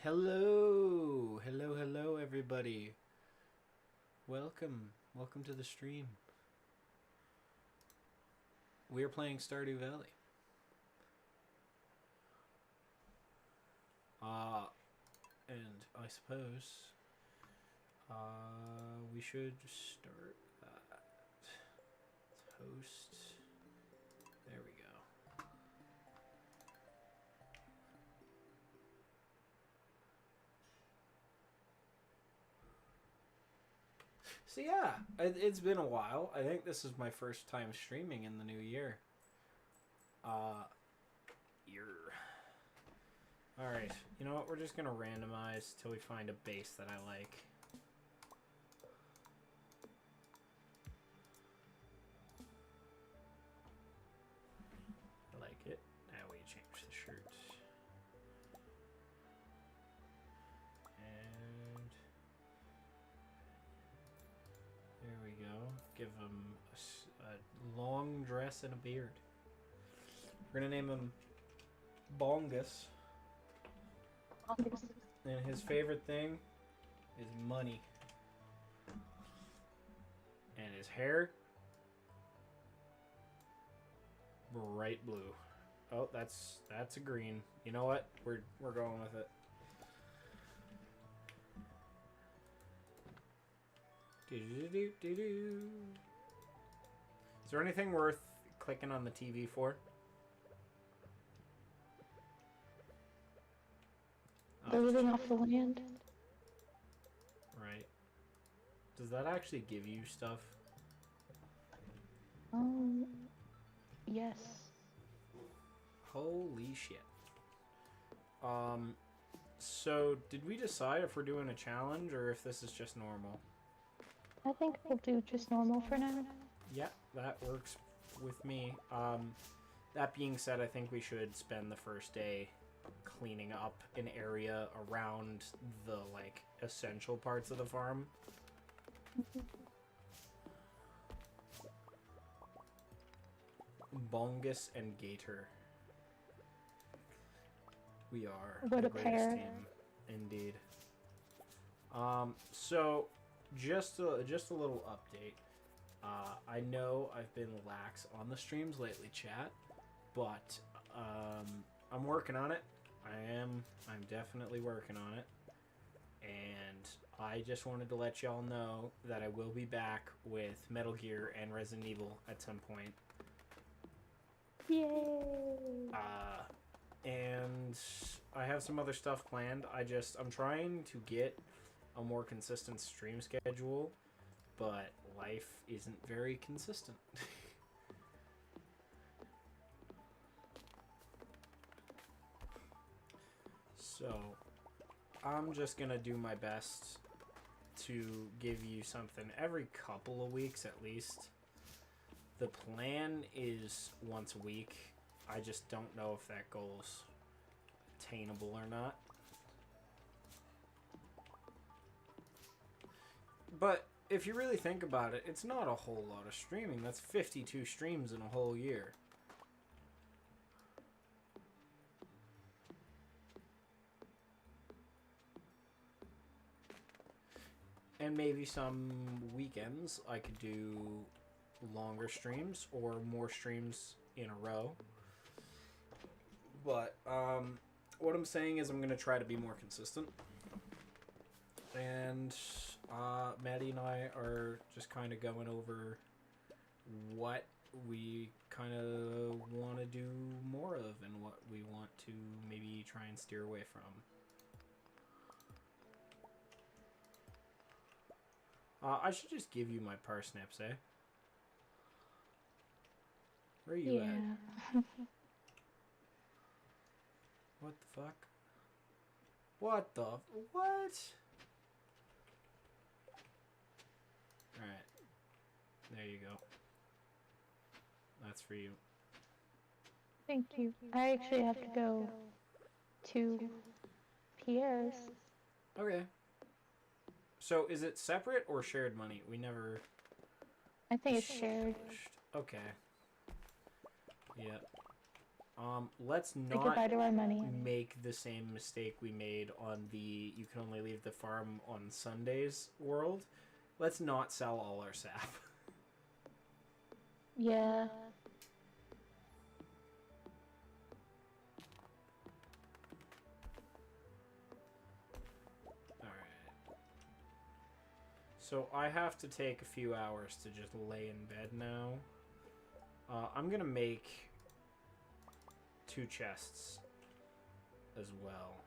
Hello, hello, hello, everybody. Welcome to the stream. We are playing Stardew Valley. And I suppose, we should start that. Let's host. There we go. So yeah, it's been a while. I think this is my first time streaming in the new year. Alright, you know what? We're just gonna randomize till we find a base that I like. I like it. Now we change the shirt. And there we go. Give him a long dress and a beard. We're gonna name him Bongus. And his favorite thing is money. And his hair, bright blue. Oh, that's a green. You know what? We're going with it. Is there anything worth clicking on the TV for? They're living off the land. Right. Does that actually give you stuff? Yes. Holy shit. So did we decide if we're doing a challenge or if this is just normal? I think we'll do just normal for now. Yeah, that works with me. That being said, I think we should spend the first day cleaning up an area around the, like, essential parts of the farm. Bongus and Gator. We are What the a greatest pair. team. Indeed. So, just a little update. I know I've been lax on the streams lately, chat, but I'm working on it. I'm definitely working on it. And I just wanted to let y'all know that I will be back with Metal Gear and Resident Evil at some point. Yay! And I have some other stuff planned. I'm trying to get a more consistent stream schedule, but life isn't very consistent. So, I'm just gonna do my best to give you something every couple of weeks at least. The plan is once a week. I just don't know if that goal's attainable or not. But if you really think about it, it's not a whole lot of streaming. That's 52 streams in a whole year. And maybe some weekends I could do longer streams or more streams in a row. But what I'm saying is I'm going to try to be more consistent. And Maddie and I are just kind of going over what we kind of want to do more of and what we want to maybe try and steer away from. I should just give you my parsnips, eh? Where are you at? What the fuck? What the... What? Alright. There you go. That's for you. Thank you. I actually have to go to Pierre's. Okay. So, is it separate or shared money? We never... I think it's shared. Okay. Yeah. Let's Say not goodbye to our money. make the same mistake we made on the you can only leave the farm on Sundays world. Let's not sell all our sap. Yeah. Alright. So I have to take a few hours to just lay in bed now. I'm gonna make 2 chests as well.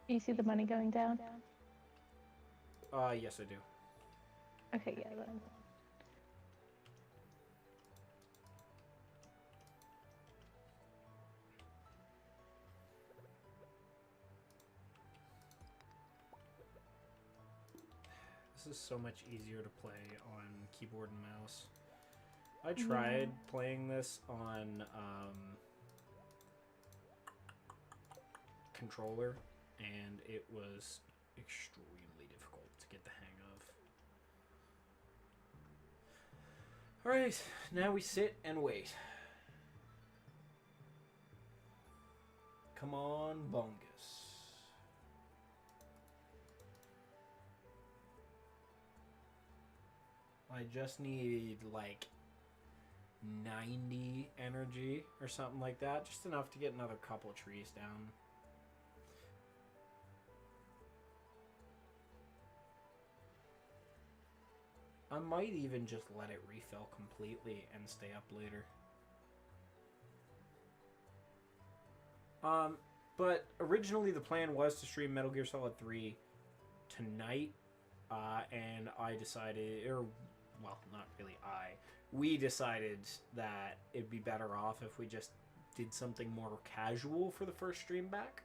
Do you see the money going down? Yes I do. Okay, yeah, then. This is so much easier to play on keyboard and mouse. I tried playing this on controller, and it was extremely difficult to get the hang of. Alright, now we sit and wait. Come on, Bungus. I just need like 90 energy or something like that. Just enough to get another couple trees down. I might even just let it refill completely and stay up later. But originally the plan was to stream Metal Gear Solid 3 tonight. And I decided, or, well, not really we decided that it'd be better off if we just did something more casual for the first stream back.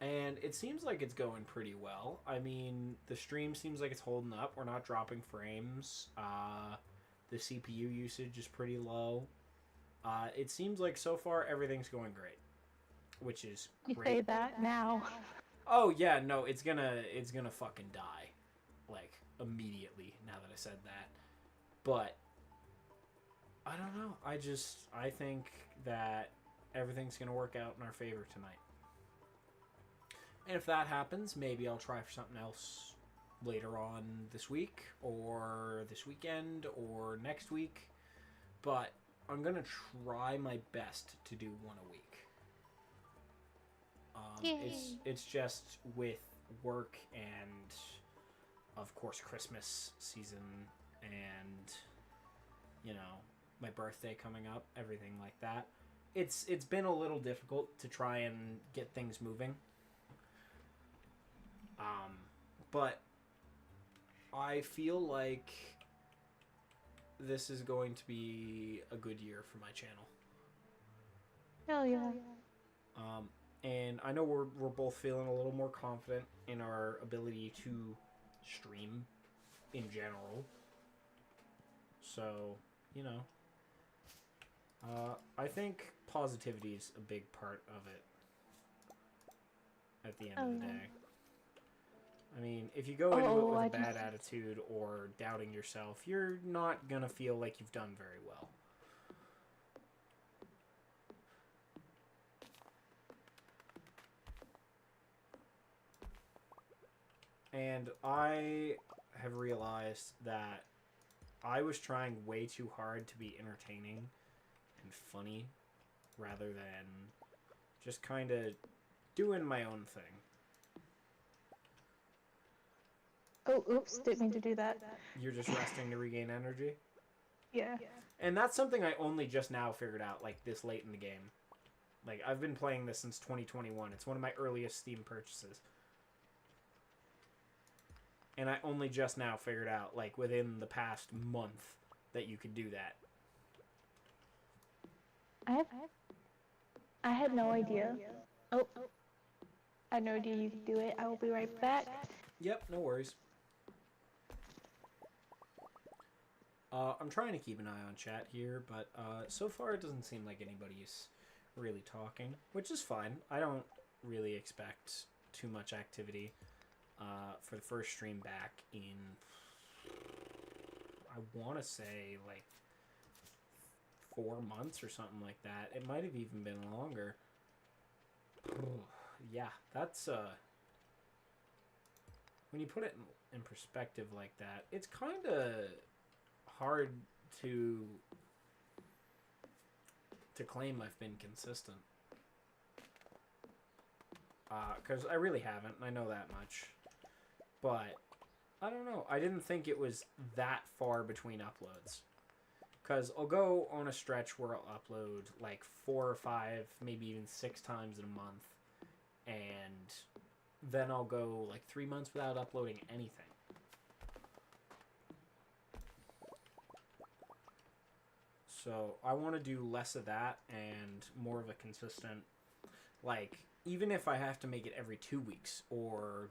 And it seems like it's going pretty well. I mean, the stream seems like it's holding up. We're not dropping frames. The CPU usage is pretty low. It seems like so far everything's going great, which is great. You say that now. Oh yeah, no, it's gonna fucking die, like immediately. Now that I said that, but I don't know. I think that everything's gonna work out in our favor tonight. And if that happens, maybe I'll try for something else later on this week, or this weekend, or next week. But I'm gonna try my best to do one a week. It's just with work and, of course, Christmas season and, you know, my birthday coming up, everything like that. It's been a little difficult to try and get things moving. But I feel like this is going to be a good year for my channel. Hell yeah. And I know we're both feeling a little more confident in our ability to stream in general. So, you know, I think positivity is a big part of it at the end of the day. I mean, if you go into it with a bad attitude or doubting yourself, you're not gonna feel like you've done very well. And I have realized that I was trying way too hard to be entertaining and funny rather than just kind of doing my own thing. Oh, oops, didn't mean to do that. You're just resting to regain energy? Yeah. And that's something I only just now figured out, like, this late in the game. Like, I've been playing this since 2021. It's one of my earliest Steam purchases. And I only just now figured out, like, within the past month, that you could do that. I had no idea. Oh, I had no idea you could do it. I will be right back. Yep, no worries. I'm trying to keep an eye on chat here, but so far it doesn't seem like anybody's really talking, which is fine. I don't really expect too much activity for the first stream back in, I want to say, like, 4 months or something like that. It might have even been longer. Yeah, that's when you put it in perspective like that, it's kind of hard to claim I've been consistent. Because I really haven't, and I know that much. But, I don't know. I didn't think it was that far between uploads. Because I'll go on a stretch where I'll upload like 4 or 5, maybe even 6 times in a month. And then I'll go like 3 months without uploading anything. So I want to do less of that and more of a consistent, like, even if I have to make it every 2 weeks or,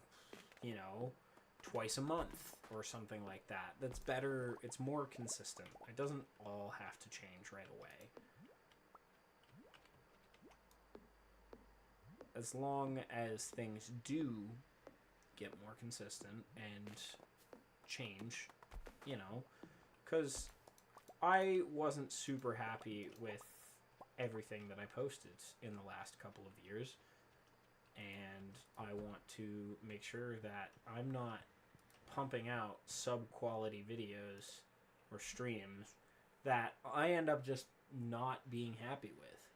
you know, twice a month or something like that. That's better. It's more consistent. It doesn't all have to change right away. As long as things do get more consistent and change, you know, because I wasn't super happy with everything that I posted in the last couple of years, and I want to make sure that I'm not pumping out sub-quality videos or streams that I end up just not being happy with.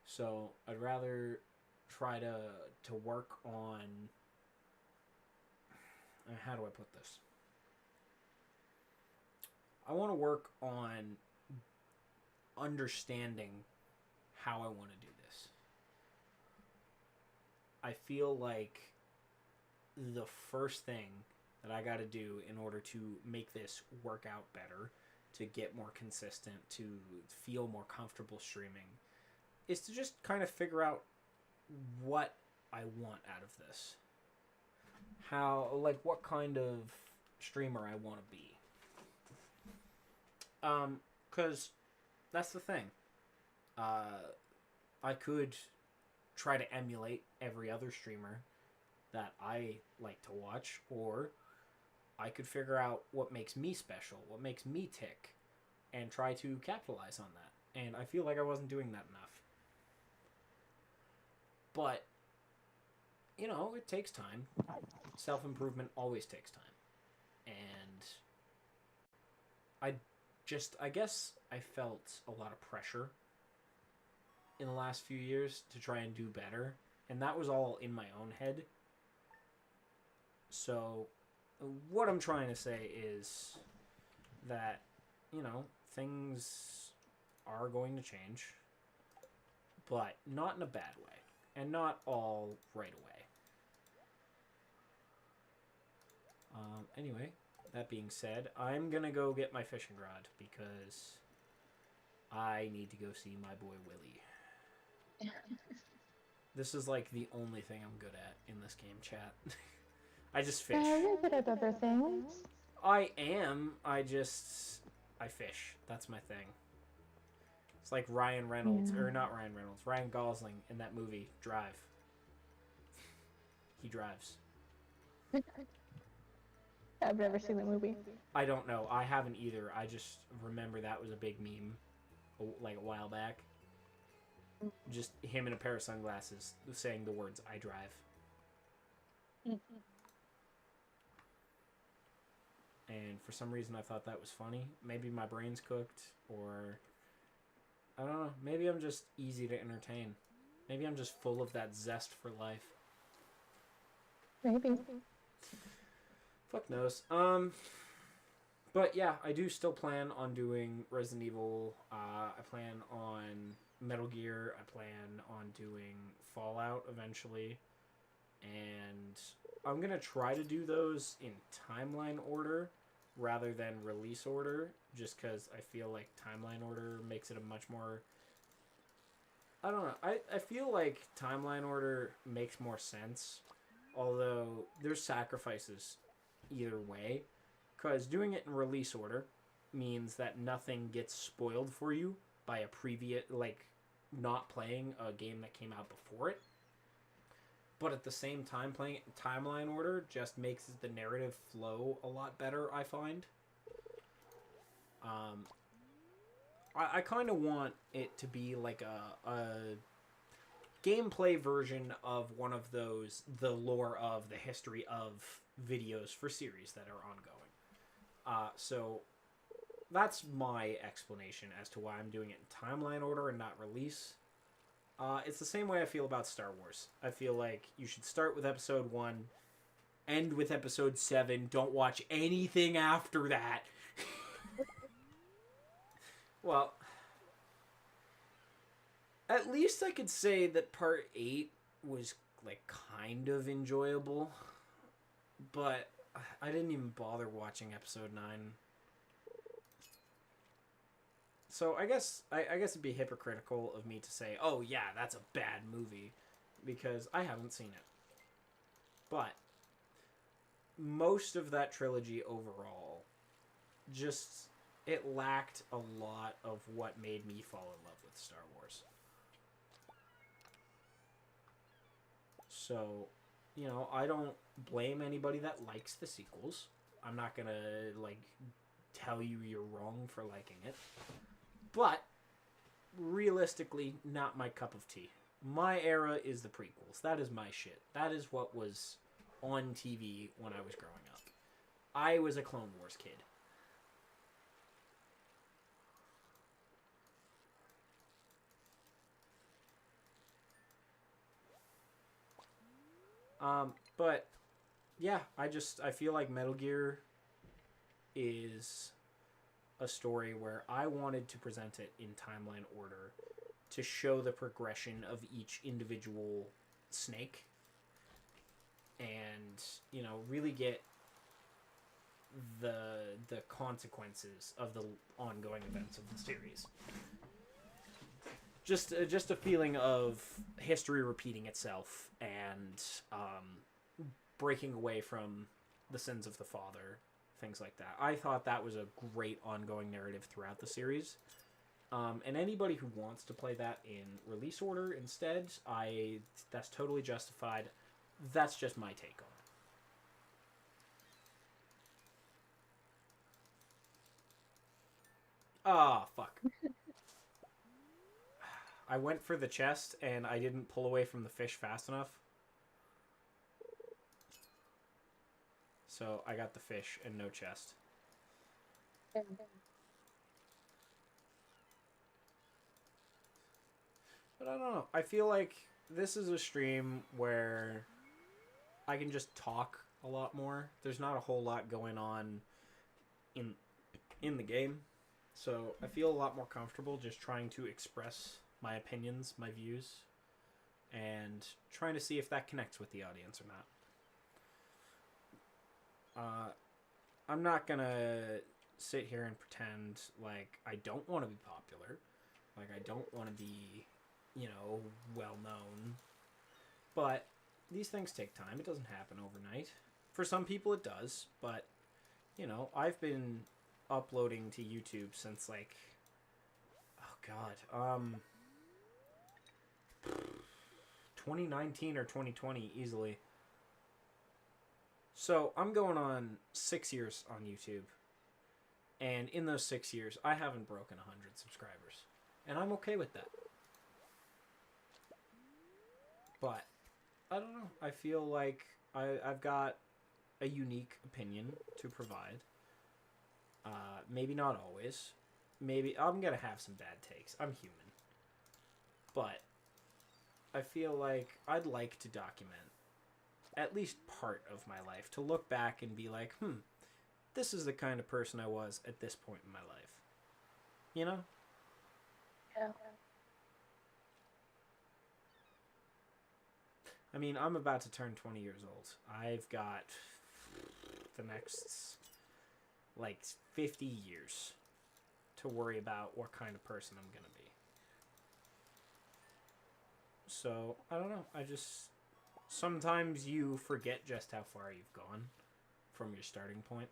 So I'd rather try to work on, how do I put this? I want to work on understanding how I want to do this. I feel like the first thing that I got to do in order to make this work out better, to get more consistent, to feel more comfortable streaming, is to just kind of figure out what I want out of this. How, like, what kind of streamer I want to be. 'Cause that's the thing. I could try to emulate every other streamer that I like to watch, or I could figure out what makes me special, what makes me tick, and try to capitalize on that. And I feel like I wasn't doing that enough. But, you know, it takes time. Self-improvement always takes time. And I guess I felt a lot of pressure in the last few years to try and do better. And that was all in my own head. So what I'm trying to say is that, you know, things are going to change, but not in a bad way, and not all right away. Anyway, that being said, I'm gonna go get my fishing rod because I need to go see my boy Willie. This is like the only thing I'm good at in this game, chat. I just fish. You're good at other things. I am. I fish. That's my thing. It's like Ryan Reynolds, or not Ryan Reynolds, Ryan Gosling in that movie, Drive. He drives. I've never seen the movie. I don't know. I haven't either. I just remember that was a big meme, like a while back. Just him in a pair of sunglasses saying the words, I drive. And for some reason I thought that was funny. Maybe my brain's cooked, or I don't know. Maybe I'm just easy to entertain. Maybe I'm just full of that zest for life. Maybe. Fuck knows. But yeah, I do still plan on doing Resident Evil. I plan on Metal Gear. I plan on doing Fallout eventually. And I'm going to try to do those in timeline order rather than release order, just because I feel like timeline order makes it a much more... I don't know. I feel like timeline order makes more sense, although there's sacrifices either way, because doing it in release order means that nothing gets spoiled for you by a previous, like, not playing a game that came out before it. But at the same time, playing it in timeline order just makes the narrative flow a lot better, I find. I kind of want it to be like a gameplay version of one of those, the lore of, the history of videos for series that are ongoing. So that's my explanation as to why I'm doing it in timeline order and not release. It's the same way I feel about Star Wars. I feel like you should start with episode 1, end with episode 7, don't watch anything after that. Well, at least I could say that part 8 was, like, kind of enjoyable. But I didn't even bother watching episode 9. So I guess it'd be hypocritical of me to say, oh yeah, that's a bad movie, because I haven't seen it. But most of that trilogy overall, just, it lacked a lot of what made me fall in love with Star Wars. So, you know, I don't blame anybody that likes the sequels. I'm not gonna, like, tell you you're wrong for liking it. But, realistically, not my cup of tea. My era is the prequels. That is my shit. That is what was on TV when I was growing up. I was a Clone Wars kid. But yeah, I feel like Metal Gear is a story where I wanted to present it in timeline order to show the progression of each individual snake and, you know, really get the consequences of the ongoing events of the series. Just a feeling of history repeating itself and breaking away from the sins of the father, things like that. I thought that was a great ongoing narrative throughout the series. And anybody who wants to play that in release order instead, that's totally justified. That's just my take on it. Ah, fuck. I went for the chest and I didn't pull away from the fish fast enough. So I got the fish and no chest. But I don't know. I feel like this is a stream where I can just talk a lot more. There's not a whole lot going on in the game. So I feel a lot more comfortable just trying to express my opinions, my views, and trying to see if that connects with the audience or not. I'm not gonna sit here and pretend like I don't want to be popular, like I don't want to be, you know, well known. But these things take time. It doesn't happen overnight. For some people it does, but, you know, I've been uploading to YouTube since, like, oh god, 2019 or 2020 easily. So I'm going on 6 years on YouTube, and in those 6 years I haven't broken 100 subscribers, and I'm okay with that. But I don't know, I feel like I've got a unique opinion to provide. Maybe not always. Maybe I'm gonna have some bad takes. I'm human. But I feel like I'd like to document at least part of my life, to look back and be like, this is the kind of person I was at this point in my life. You know? Yeah. I mean, I'm about to turn 20 years old. I've got the next, like, 50 years to worry about what kind of person I'm gonna be. So, I don't know. Sometimes you forget just how far you've gone from your starting point.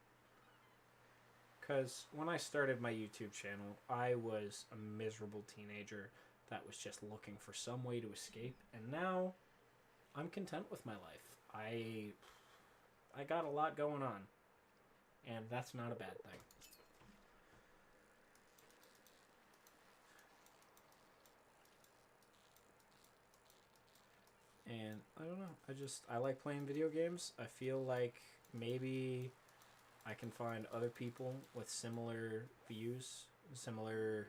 Because when I started my YouTube channel, I was a miserable teenager that was just looking for some way to escape. And now, I'm content with my life. I got a lot going on. And that's not a bad thing. And I don't know. I like playing video games. I feel like maybe I can find other people with similar views, similar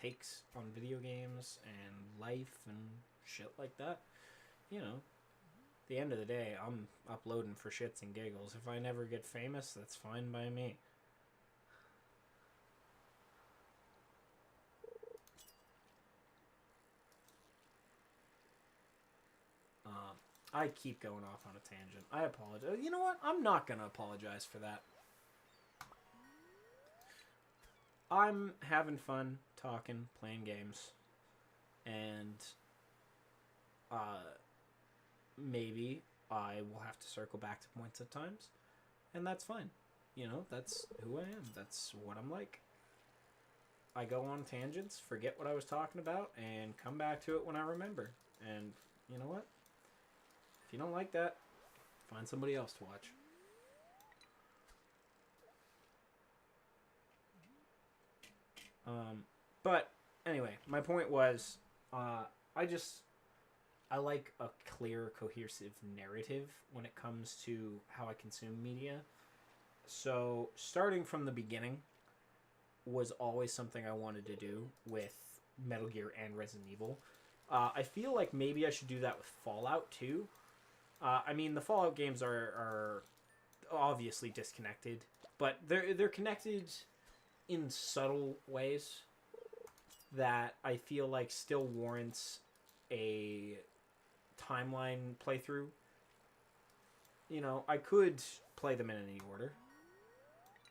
takes on video games and life and shit like that. You know, at the end of the day, I'm uploading for shits and giggles. If I never get famous, that's fine by me. I keep going off on a tangent. I apologize. You know what? I'm not going to apologize for that. I'm having fun talking, playing games, and maybe I will have to circle back to points at times, and that's fine. You know, that's who I am. That's what I'm like. I go on tangents, forget what I was talking about, and come back to it when I remember. And you know what? If you don't like that, find somebody else to watch. But anyway, my point was, I like a clear, cohesive narrative when it comes to how I consume media. So starting from the beginning was always something I wanted to do with Metal Gear and Resident Evil. I feel like maybe I should do that with Fallout too. I mean, the Fallout games are obviously disconnected, but they're connected in subtle ways that I feel like still warrants a timeline playthrough. You know, I could play them in any order,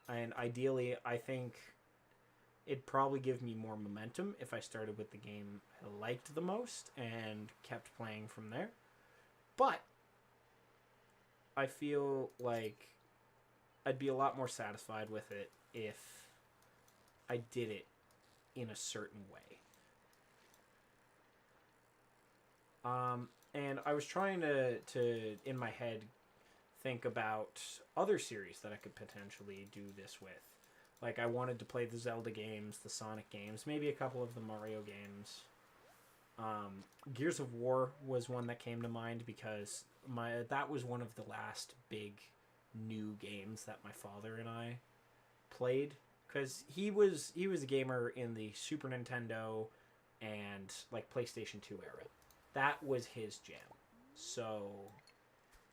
and ideally, I think it'd probably give me more momentum if I started with the game I liked the most and kept playing from there. But I feel like I'd be a lot more satisfied with it if I did it in a certain way. And I was trying to in my head think about other series that I could potentially do this with. Like, I wanted to play the Zelda games, the Sonic games, maybe a couple of the Mario games. Gears of War was one that came to mind because that was one of the last big new games that my father and I played, because he was a gamer in the Super Nintendo and like PlayStation 2 era. That was his jam. So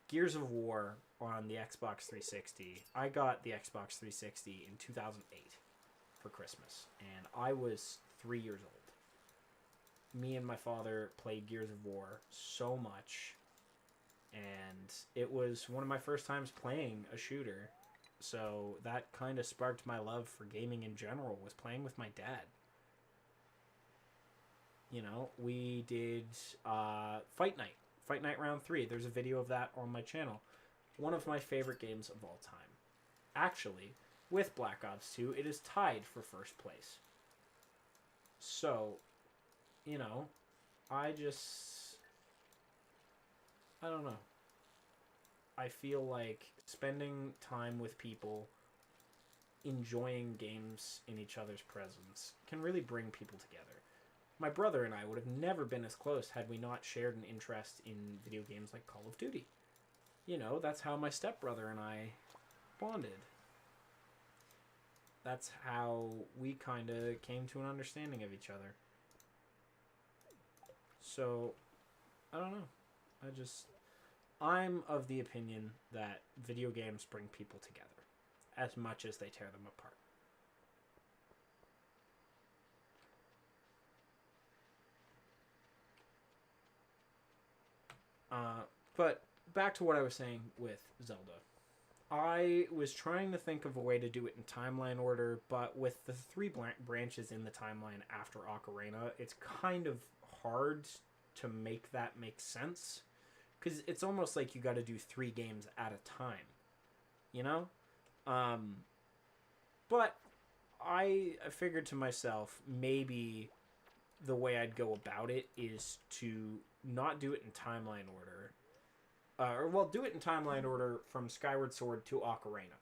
Gears of War on the Xbox 360. I got the Xbox 360 in 2008 for Christmas, and I was 3 years old. Me and my father played Gears of War so much, and it was one of my first times playing a shooter. So that kind of sparked my love for gaming in general, was playing with my dad. You know, we did Fight Night Round 3. There's a video of that on my channel. One of my favorite games of all time. Actually, with Black Ops 2, it is tied for first place. So, you know, I don't know. I feel like spending time with people, enjoying games in each other's presence, can really bring people together. My brother and I would have never been as close had we not shared an interest in video games like Call of Duty. You know, that's how my stepbrother and I bonded. That's how we kind of came to an understanding of each other. So, I don't know. I'm of the opinion that video games bring people together as much as they tear them apart. But back to what I was saying with Zelda. I was trying to think of a way to do it in timeline order, but with the three branches in the timeline after Ocarina, it's kind of hard to make that make sense. Because it's almost like you got to do 3 games at a time, you know? But I figured to myself, maybe the way I'd go about it is to not do it in timeline order. Do it in timeline order from Skyward Sword to Ocarina.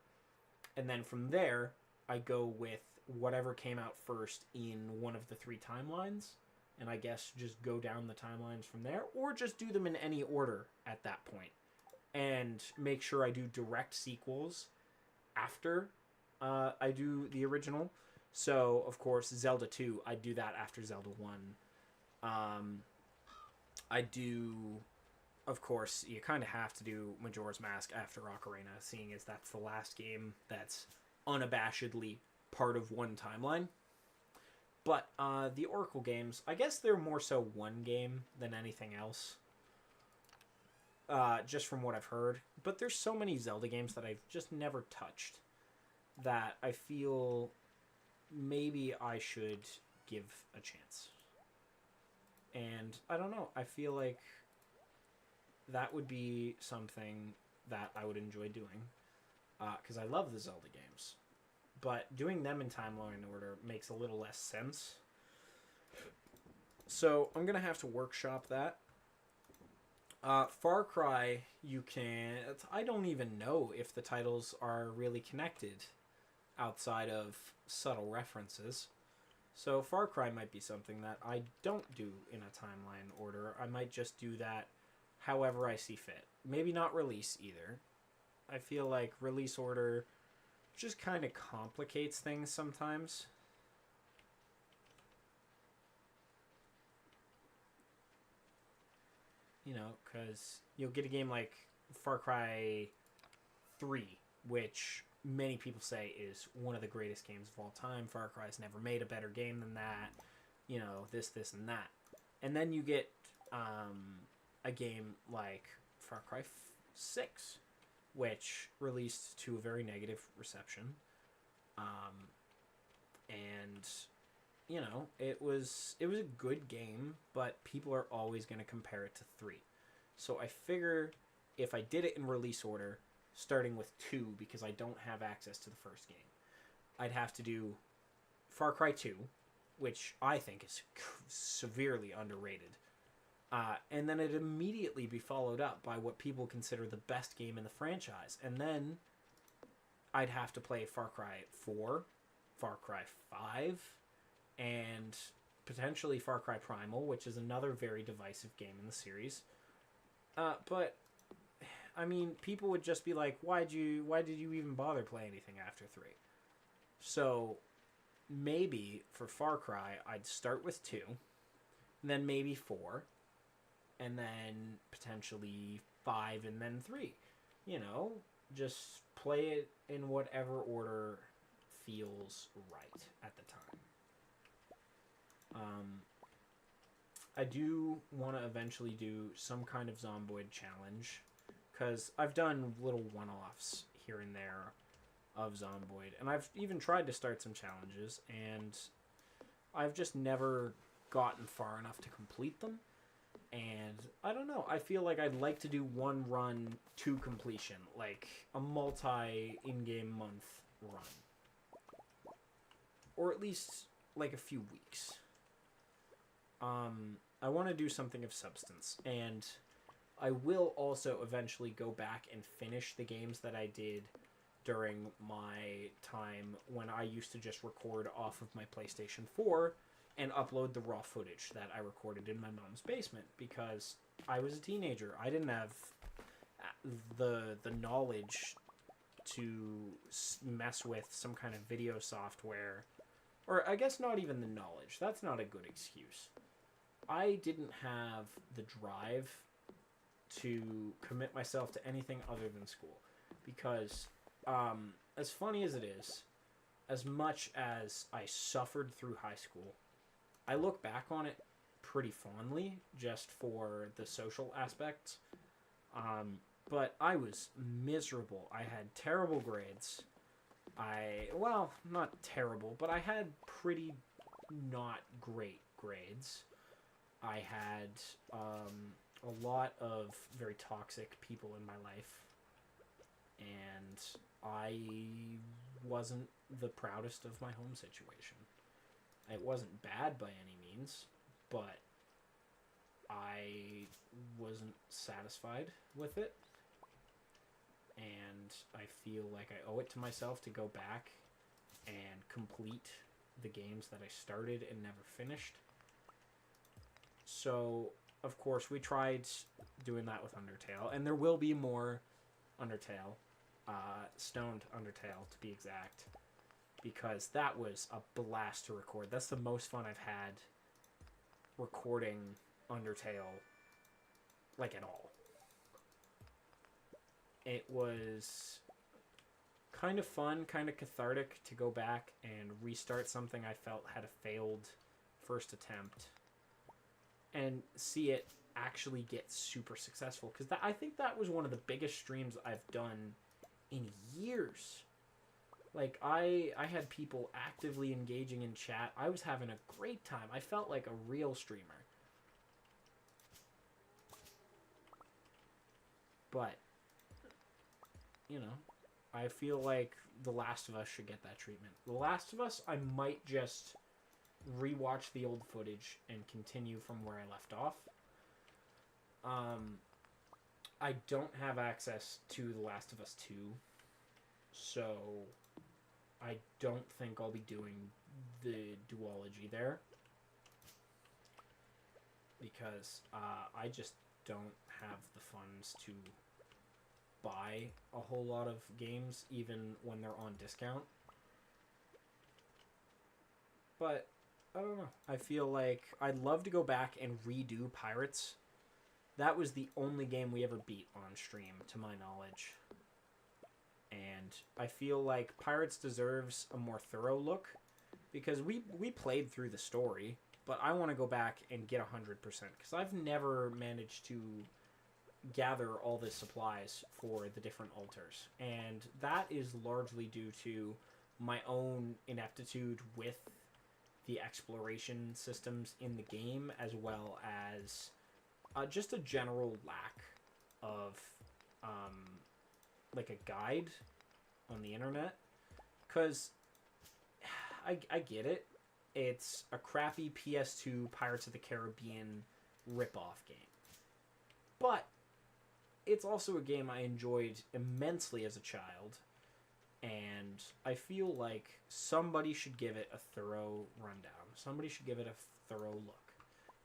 And then from there, I go with whatever came out first in one of the 3 timelines. and I guess just go down the timelines from there, or just do them in any order at that point, and make sure I do direct sequels after I do the original. So, of course, Zelda 2, I do that after Zelda 1. I do, of course, you kind of have to do Majora's Mask after Ocarina, seeing as that's the last game that's unabashedly part of one timeline. But the Oracle games, I guess they're more so one game than anything else. Just from what I've heard. But there's so many Zelda games that I've just never touched that I feel maybe I should give a chance. And I don't know, I feel like that would be something that I would enjoy doing. Because I love the Zelda games. But doing them in timeline order makes a little less sense. So I'm going to have to workshop that. Far Cry, you can... I don't even know if the titles are really connected outside of subtle references. So Far Cry might be something that I don't do in a timeline order. I might just do that however I see fit. Maybe not release either. I feel like release order just kind of complicates things sometimes. You know, because you'll get a game like Far Cry 3, which many people say is one of the greatest games of all time. Far Cry's never made a better game than that. You know, this, and that. And then you get a game like Far Cry 6, which released to a very negative reception. And, you know, it was a good game, but people are always going to compare it to 3. So I figure if I did it in release order, starting with 2, because I don't have access to the first game, I'd have to do Far Cry 2, which I think is severely underrated. And then it'd immediately be followed up by what people consider the best game in the franchise. And then I'd have to play Far Cry 4, Far Cry 5, and potentially Far Cry Primal, which is another very divisive game in the series. But, I mean, people would just be like, why did you even bother playing anything after 3? So, maybe for Far Cry, I'd start with 2, and then maybe 4, and then potentially 5, and then 3. You know, just play it in whatever order feels right at the time. I do want to eventually do some kind of Zomboid challenge, because I've done little one-offs here and there of Zomboid, and I've even tried to start some challenges, and I've just never gotten far enough to complete them. And I don't know, I feel like I'd like to do one run to completion, like a multi-in-game month run. Or at least like a few weeks. I want to do something of substance, and I will also eventually go back and finish the games that I did during my time when I used to just record off of my PlayStation 4 and upload the raw footage that I recorded in my mom's basement, because I was a teenager. I didn't have the knowledge to mess with some kind of video software, or I guess not even the knowledge. That's not a good excuse. I didn't have the drive to commit myself to anything other than school, because as funny as it is, as much as I suffered through high school, I look back on it pretty fondly just for the social aspects. But I was miserable. I had terrible grades. Well, not terrible, but I had pretty not great grades. I had a lot of very toxic people in my life, and I wasn't the proudest of my home situation. It wasn't bad by any means, but I wasn't satisfied with it, and I feel like I owe it to myself to go back and complete the games that I started and never finished. So, of course, we tried doing that with Undertale, and there will be more Undertale, Stoned Undertale to be exact, because that was a blast to record. That's the most fun I've had recording Undertale, like, at all. It was kind of fun, kind of cathartic to go back and restart something I felt had a failed first attempt and see it actually get super successful, because I think that was one of the biggest streams I've done in years. Like, I had people actively engaging in chat. I was having a great time. I felt like a real streamer. But, you know, I feel like The Last of Us should get that treatment. The Last of Us, I might just rewatch the old footage and continue from where I left off. I don't have access to The Last of Us 2, so I don't think I'll be doing the duology there, because I just don't have the funds to buy a whole lot of games, even when they're on discount. But I don't know. I feel like I'd love to go back and redo Pirates. That was the only game we ever beat on stream, to my knowledge. And I feel like Pirates deserves a more thorough look, because we played through the story, but I want to go back and get 100%, because I've never managed to gather all the supplies for the different altars. And that is largely due to my own ineptitude with the exploration systems in the game, as well as just a general lack of like a guide on the internet. Because I get it. It's a crappy PS2 Pirates of the Caribbean ripoff game. But it's also a game I enjoyed immensely as a child, and I feel like somebody should give it a thorough rundown. Somebody should give it a thorough look.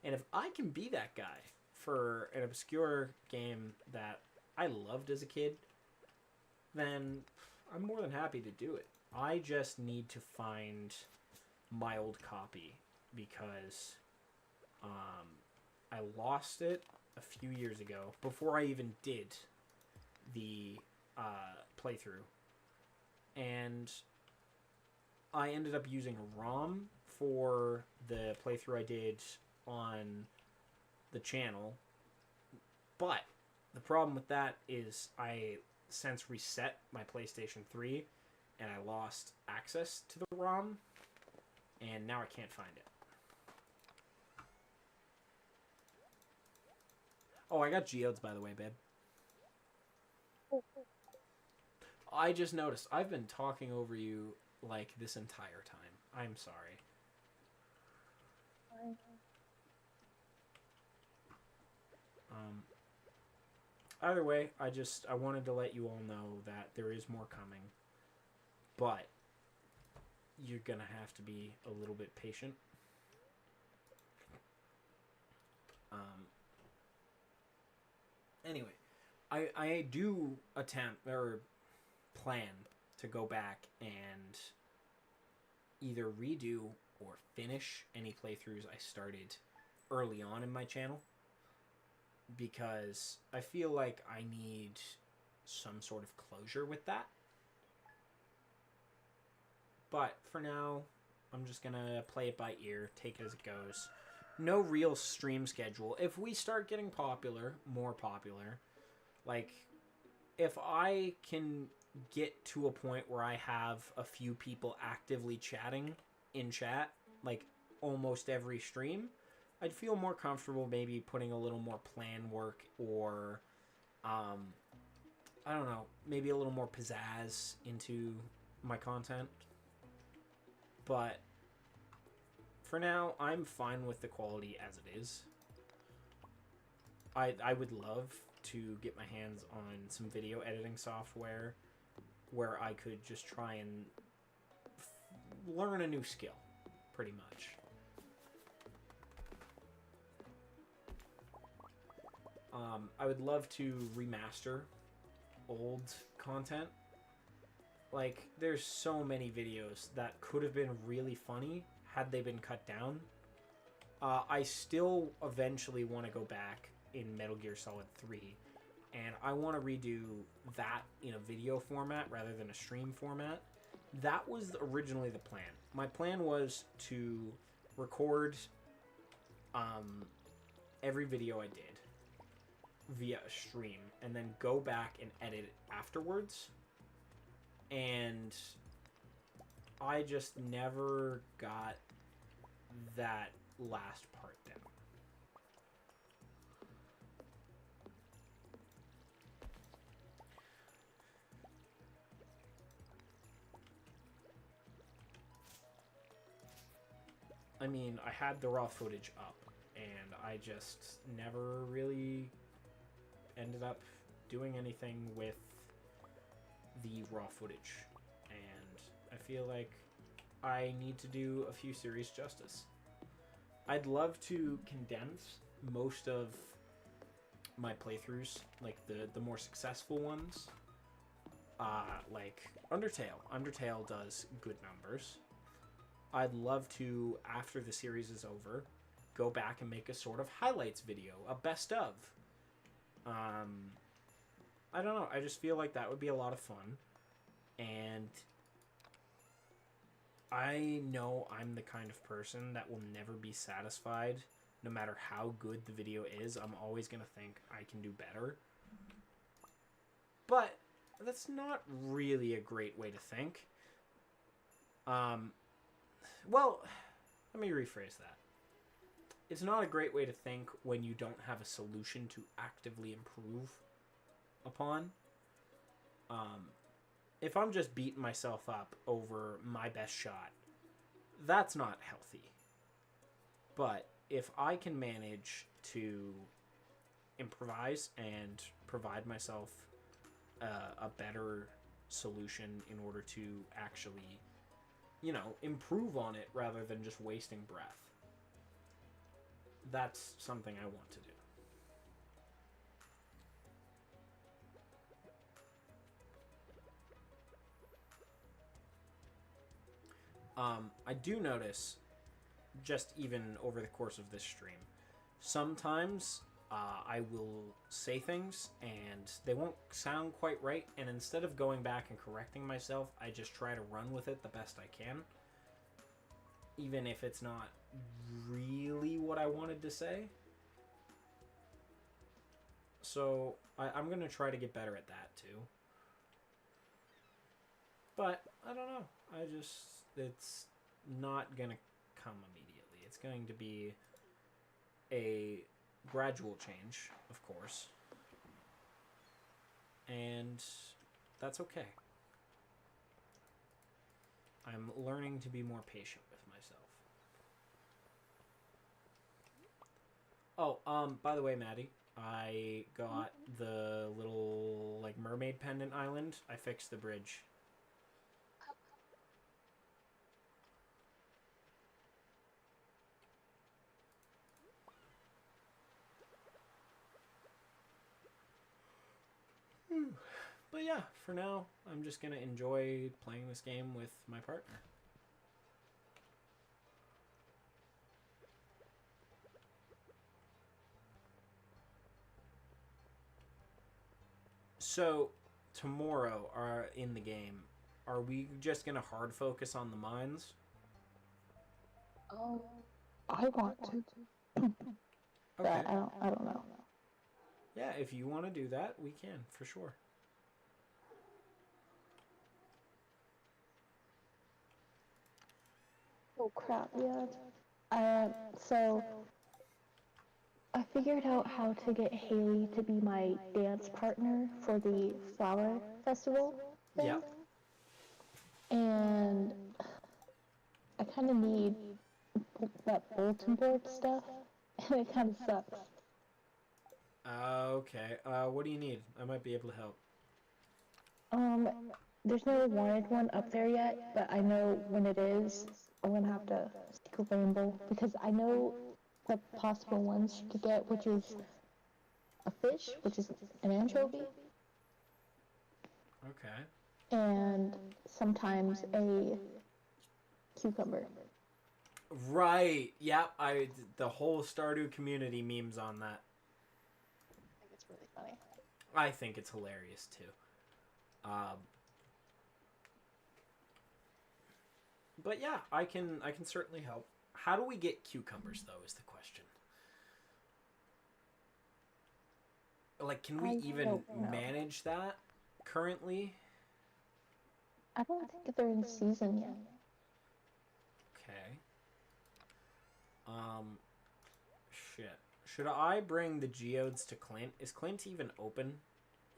And if I can be that guy for an obscure game that I loved as a kid, then I'm more than happy to do it. I just need to find my old copy, because I lost it a few years ago, before I even did the playthrough. And I ended up using a ROM for the playthrough I did on the channel. But the problem with that is I since reset my PlayStation 3, and I lost access to the ROM, and now I can't find it. Oh, I got geodes, by the way, babe. I just noticed I've been talking over you like this entire time. I'm sorry. Either way, I wanted to let you all know that there is more coming, but you're gonna have to be a little bit patient. Anyway, I do attempt or plan to go back and either redo or finish any playthroughs I started early on in my channel, because I feel like I need some sort of closure with that. But for now, I'm just gonna play it by ear, take it as it goes. No real stream schedule. If we start getting more popular, like, if I can get to a point where I have a few people actively chatting in chat, like, almost every stream, I'd feel more comfortable maybe putting a little more plan work, or, I don't know, maybe a little more pizzazz into my content. But for now, I'm fine with the quality as it is. I would love to get my hands on some video editing software where I could just try and learn a new skill, pretty much. I would love to remaster old content. Like, there's so many videos that could have been really funny had they been cut down. I still eventually want to go back in Metal Gear Solid 3, and I want to redo that in a video format rather than a stream format. That was originally the plan. My plan was to record every video I did via a stream and then go back and edit it afterwards. And I just never got that last part down. I mean, I had the raw footage up, and I just never really ended up doing anything with the raw footage. And I feel like I need to do a few series justice. I'd love to condense most of my playthroughs, like the more successful ones. Like Undertale. Undertale does good numbers. I'd love to, after the series is over, go back and make a sort of highlights video, a best of. I don't know, I just feel like that would be a lot of fun. And I know I'm the kind of person that will never be satisfied. No matter how good the video is, I'm always going to think I can do better. But that's not really a great way to think. Well, let me rephrase that. It's not a great way to think when you don't have a solution to actively improve upon. If I'm just beating myself up over my best shot, that's not healthy. But if I can manage to improvise and provide myself a better solution in order to actually, you know, improve on it rather than just wasting breath, that's something I want to do. I do notice, just even over the course of this stream, sometimes I will say things and they won't sound quite right, and instead of going back and correcting myself, I just try to run with it the best I can, even if it's not really what I wanted to say. So I'm going to try to get better at that too. But I don't know. It's not going to come immediately. It's going to be a gradual change, of course. And that's okay. I'm learning to be more patient with myself. Oh, by the way, Maddie, I got the little, like, mermaid pendant island. I fixed the bridge. But yeah, for now, I'm just going to enjoy playing this game with my partner. So, tomorrow, in the game, are we just going to hard focus on the mines? Oh, I want to. Okay. But I don't know. Yeah, if you want to do that, we can, for sure. Oh crap, yeah. So I figured out how to get Haley to be my dance partner for the flower festival thing. Yep. And I kind of need that bulletin board stuff, and it kind of sucks. Okay. What do you need? I might be able to help. There's no wanted one up there yet, but I know when it is, I'm gonna have to seek a rainbow, because I know the possible ones to get, which is a fish, which is an anchovy, Okay. and sometimes a cucumber. Right. Yep. The whole Stardew community memes on that. I think it's really funny. I think it's hilarious too. But yeah, I can certainly help. How do we get cucumbers though? Is the question. Like, can we even manage that currently? I don't think they're in season yet. Okay. Shit. Should I bring the geodes to Clint? Is Clint even open?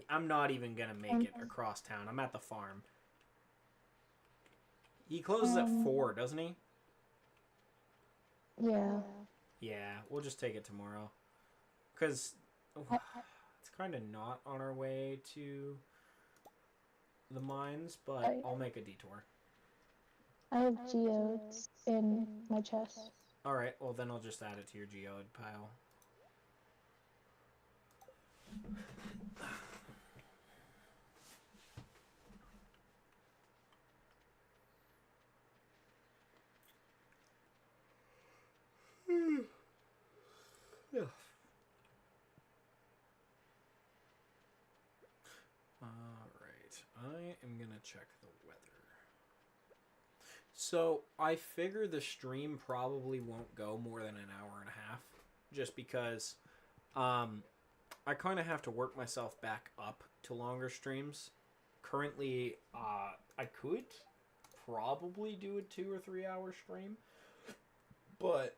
I'm not even gonna make it across town. I'm at the farm. He closes at 4, doesn't he? Yeah. Yeah, we'll just take it tomorrow. Because it's kind of not on our way to the mines, but I'll make a detour. I have geodes in my chest. Alright, well then I'll just add it to your geode pile. Yeah. Alright, I am gonna check the weather. So, I figure the stream probably won't go more than an hour and a half. Just because I kind of have to work myself back up to longer streams. Currently, I could probably do a 2 or 3 hour stream. But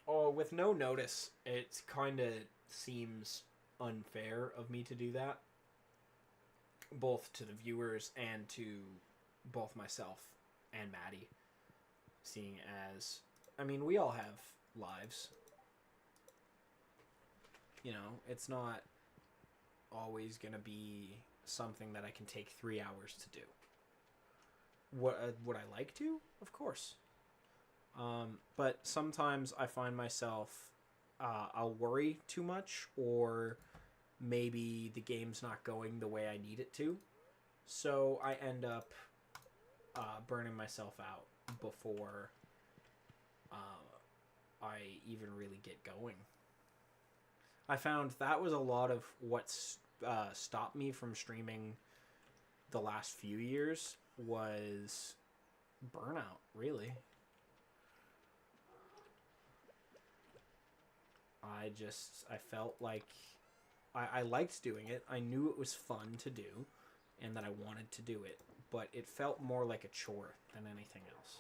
with no notice, it kind of seems unfair of me to do that. Both to the viewers and to both myself and Maddie. Seeing as, I mean, we all have lives. You know, it's not always going to be something that I can take 3 hours to do. Would I like to? Of course. But sometimes I find myself, I'll worry too much, or maybe the game's not going the way I need it to. So I end up burning myself out before I even really get going. I found that was a lot of what's stopped me from streaming the last few years was burnout, really. I felt like I liked doing it. I knew it was fun to do and that I wanted to do it, but it felt more like a chore than anything else.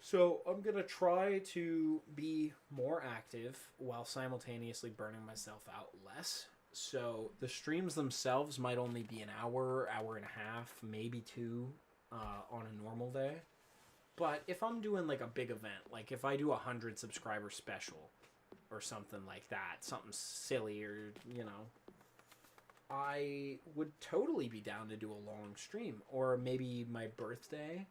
So I'm going to try to be more active while simultaneously burning myself out less. So the streams themselves might only be an hour, hour and a half, maybe 2 on a normal day. But if I'm doing like a big event, like if I do 100 subscriber special or something like that, something silly, or, you know, I would totally be down to do a long stream. Or maybe my birthday,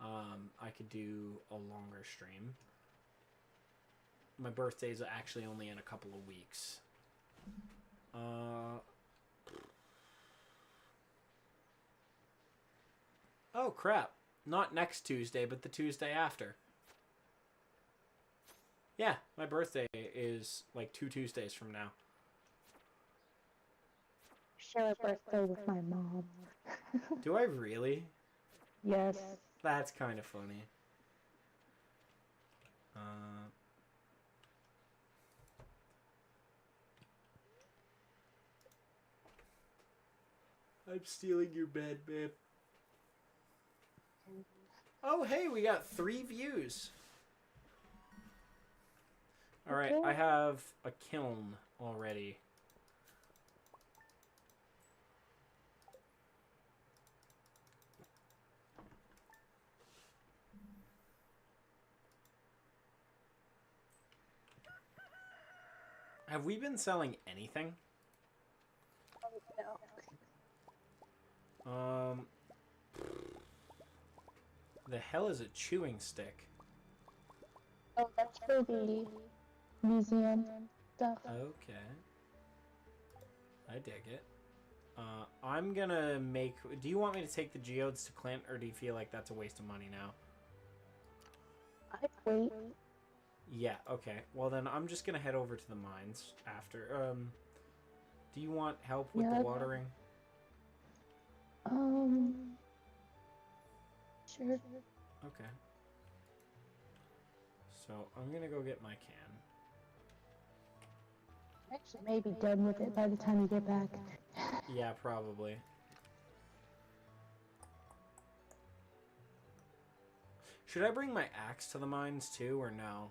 I could do a longer stream. My birthday's actually only in a couple of weeks. Oh crap. Not next Tuesday, but the Tuesday after. Yeah, my birthday is like 2 Tuesdays from now. Share a birthday with my mom. Do I really? Yes. That's kind of funny. I'm stealing your bed, babe. Oh, hey, we got 3 views. Alright, I have a kiln already. Have we been selling anything? No. The hell is a chewing stick? Oh, that's for the museum stuff. Okay. I dig it. I'm gonna make... Do you want me to take the geodes to Clint, or do you feel like that's a waste of money now? I'd wait. Yeah, okay. Well, then I'm just gonna head over to the mines after. Do you want help with the watering? Sure. Okay. So, I'm gonna go get my can. Actually, may be done with it by the time you get back. Yeah, probably. Should I bring my axe to the mines too, or no?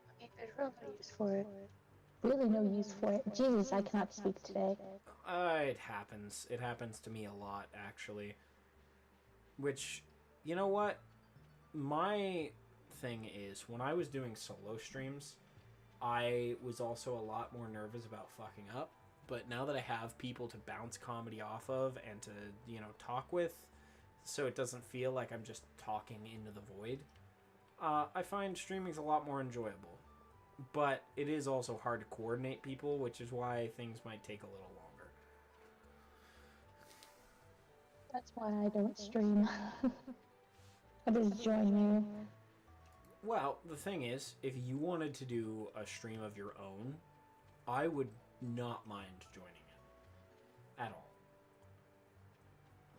I mean, there's really no use for it. Really no use for it. Jesus, I cannot speak today. It happens. It happens to me a lot, actually. Which, you know what? My thing is, when I was doing solo streams, I was also a lot more nervous about fucking up. But now that I have people to bounce comedy off of and to, you know, talk with, so it doesn't feel like I'm just talking into the void, I find streaming's a lot more enjoyable. But it is also hard to coordinate people, which is why things might take a little longer. That's why I don't stream. I just join you. Well, the thing is, if you wanted to do a stream of your own, I would not mind joining it. At all.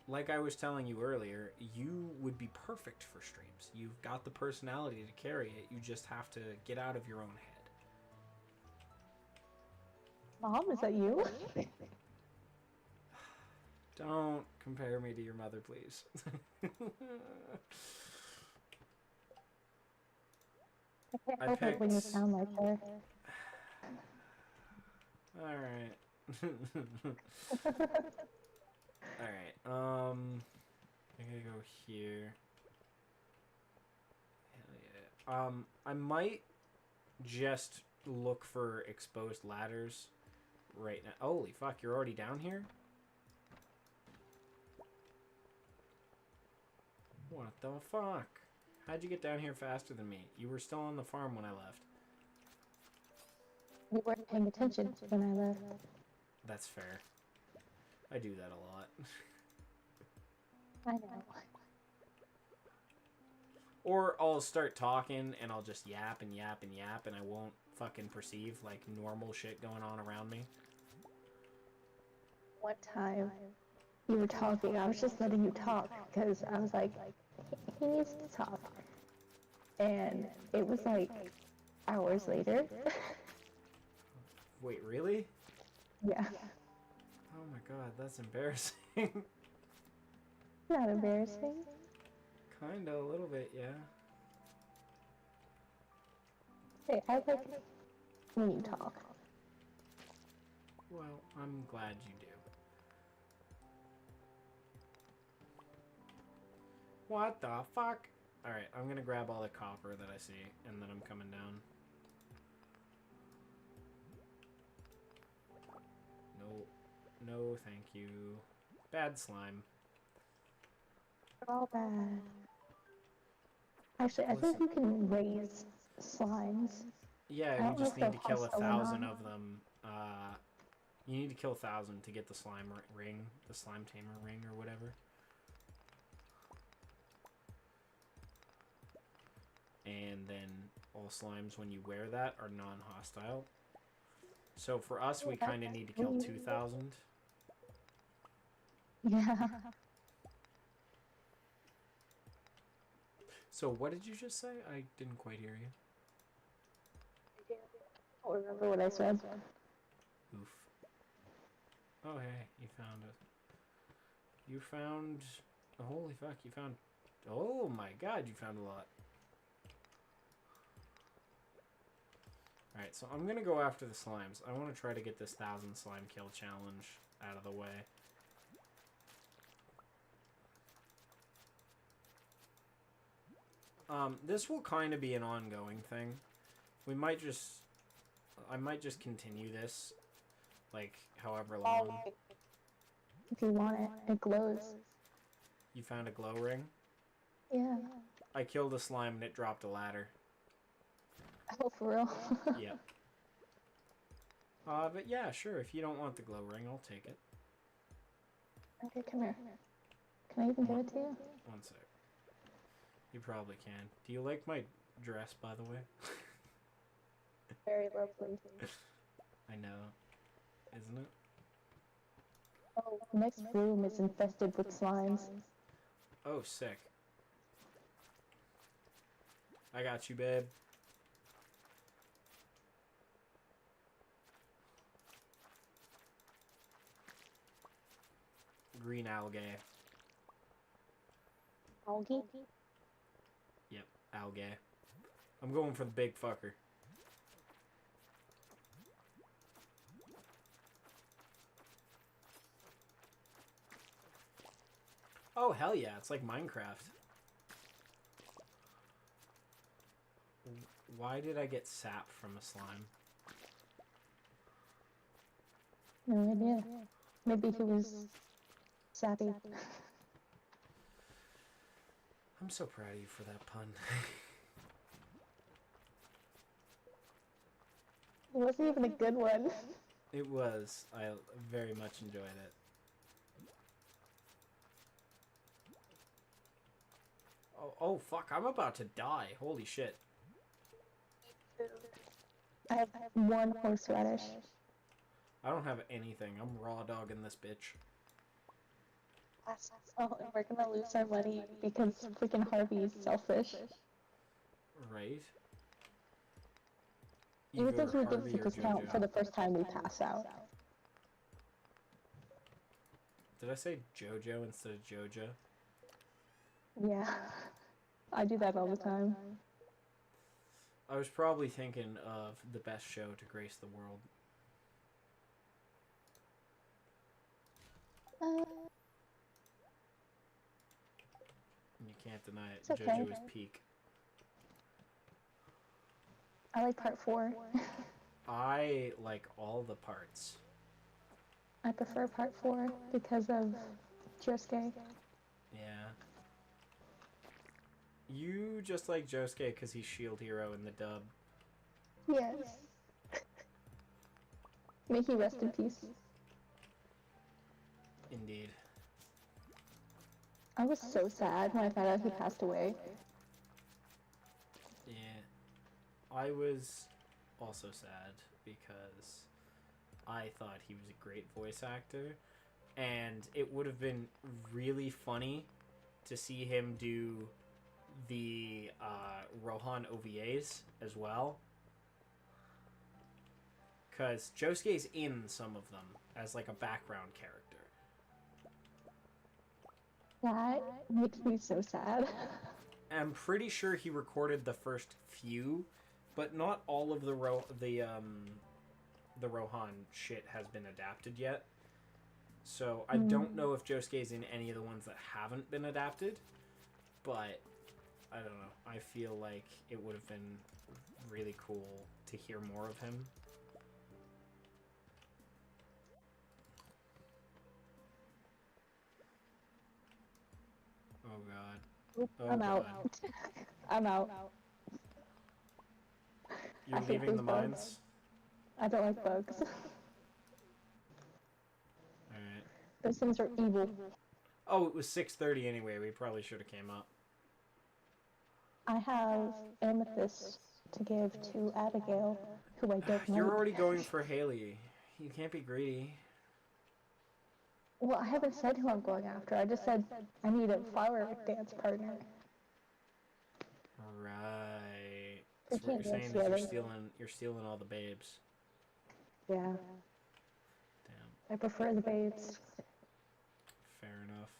Like I was telling you earlier, you would be perfect for streams. You've got the personality to carry it. You just have to get out of your own head. Mom, is that you? Don't compare me to your mother, please. I can't help it when you sound like her. Alright. Alright, I'm gonna go here. Hell yeah. I might just look for exposed ladders right now. Holy fuck, you're already down here? What the fuck? How'd you get down here faster than me? You were still on the farm when I left. You weren't paying attention when I left. That's fair. I do that a lot. I know. Or I'll start talking and I'll just yap and yap and yap and I won't fucking perceive like normal shit going on around me. One time, you were talking, I was just letting you talk because I was like, he needs to talk. And it was like hours later. Wait, really? Yeah. Oh my god, that's embarrassing. Not embarrassing. Kinda, a little bit, yeah. Hey, I like when you talk. Well, I'm glad you do. What the fuck? Alright, I'm gonna grab all the copper that I see, and then I'm coming down. No. No, thank you. Bad slime. They're all bad. Actually, I think you can raise slimes. Yeah, you just need to kill 1,000 of them. You need to kill 1,000 to get the slime ring, the slime tamer ring or whatever. And then all slimes, when you wear that, are non-hostile. So for us, we kind of need to kill 2,000. Yeah. So what did you just say? I didn't quite hear you. I don't remember what I said. Oof. Oh, hey, you found it. You found... Holy fuck, you found... Oh my god, you found a lot. Alright, so I'm gonna go after the slimes. I want to try to get this 1,000 slime kill challenge out of the way. This will kind of be an ongoing thing. We might just... I might just continue this, like, however long. If you want it, it glows. You found a glow ring? Yeah. I killed a slime and it dropped a ladder. Oh, for real? Yep. But yeah, sure. If you don't want the glow ring, I'll take it. Okay, come here. Can I even give it to you? One sec. You probably can. Do you like my dress, by the way? Very lovely. I know. Isn't it? Oh, next room is infested with slimes. Oh, sick. I got you, babe. Green algae. Algae? Yep, algae. I'm going for the big fucker. Oh, hell yeah. It's like Minecraft. Why did I get sap from a slime? No idea. Maybe he was sappy. I'm so proud of you for that pun. It wasn't even a good one. It was. I very much enjoyed it. Oh, fuck. I'm about to die. Holy shit. I have one horseradish. I don't have anything. I'm raw dogging this bitch. Oh, and we're gonna lose our money because freaking Harvey's selfish. Right? Even Either if we give us Harvey a or discount for JoJo. the first time we pass out. Did I say JoJo instead of JoJo? Yeah. I do that all the time. I was probably thinking of the best show to grace the world. You can't deny it. It's okay. JoJo is peak. I like part 4. I like all the parts. I prefer part 4 because of Josuke. Yeah. You just like Josuke because he's Shield Hero in the dub. Yes. May he rest in peace. Indeed. I was so sad when I found out he passed away. Yeah. I was also sad because I thought he was a great voice actor. And it would have been really funny to see him do the Rohan OVAs as well. Because Josuke's in some of them as like a background character. That makes me so sad. I'm pretty sure he recorded the first few, but not all of the Rohan shit has been adapted yet. So I don't know if Josuke's in any of the ones that haven't been adapted, but I don't know. I feel like it would have been really cool to hear more of him. Oh god. Oh I'm god. out. I'm out. You're I hate leaving those the bugs. mines? I don't like bugs. Alright. Those things are evil. Oh, it was 6:30 anyway. We probably should have came up. I have amethyst to give to Abigail, who I don't You're like. already going for Haley. You can't be greedy. Well, I haven't said who I'm going after. I just said I need a flower dance partner. Right. We So what can't you're dance saying is together. you're stealing all the babes. Yeah, Damn. I prefer the babes. Fair enough.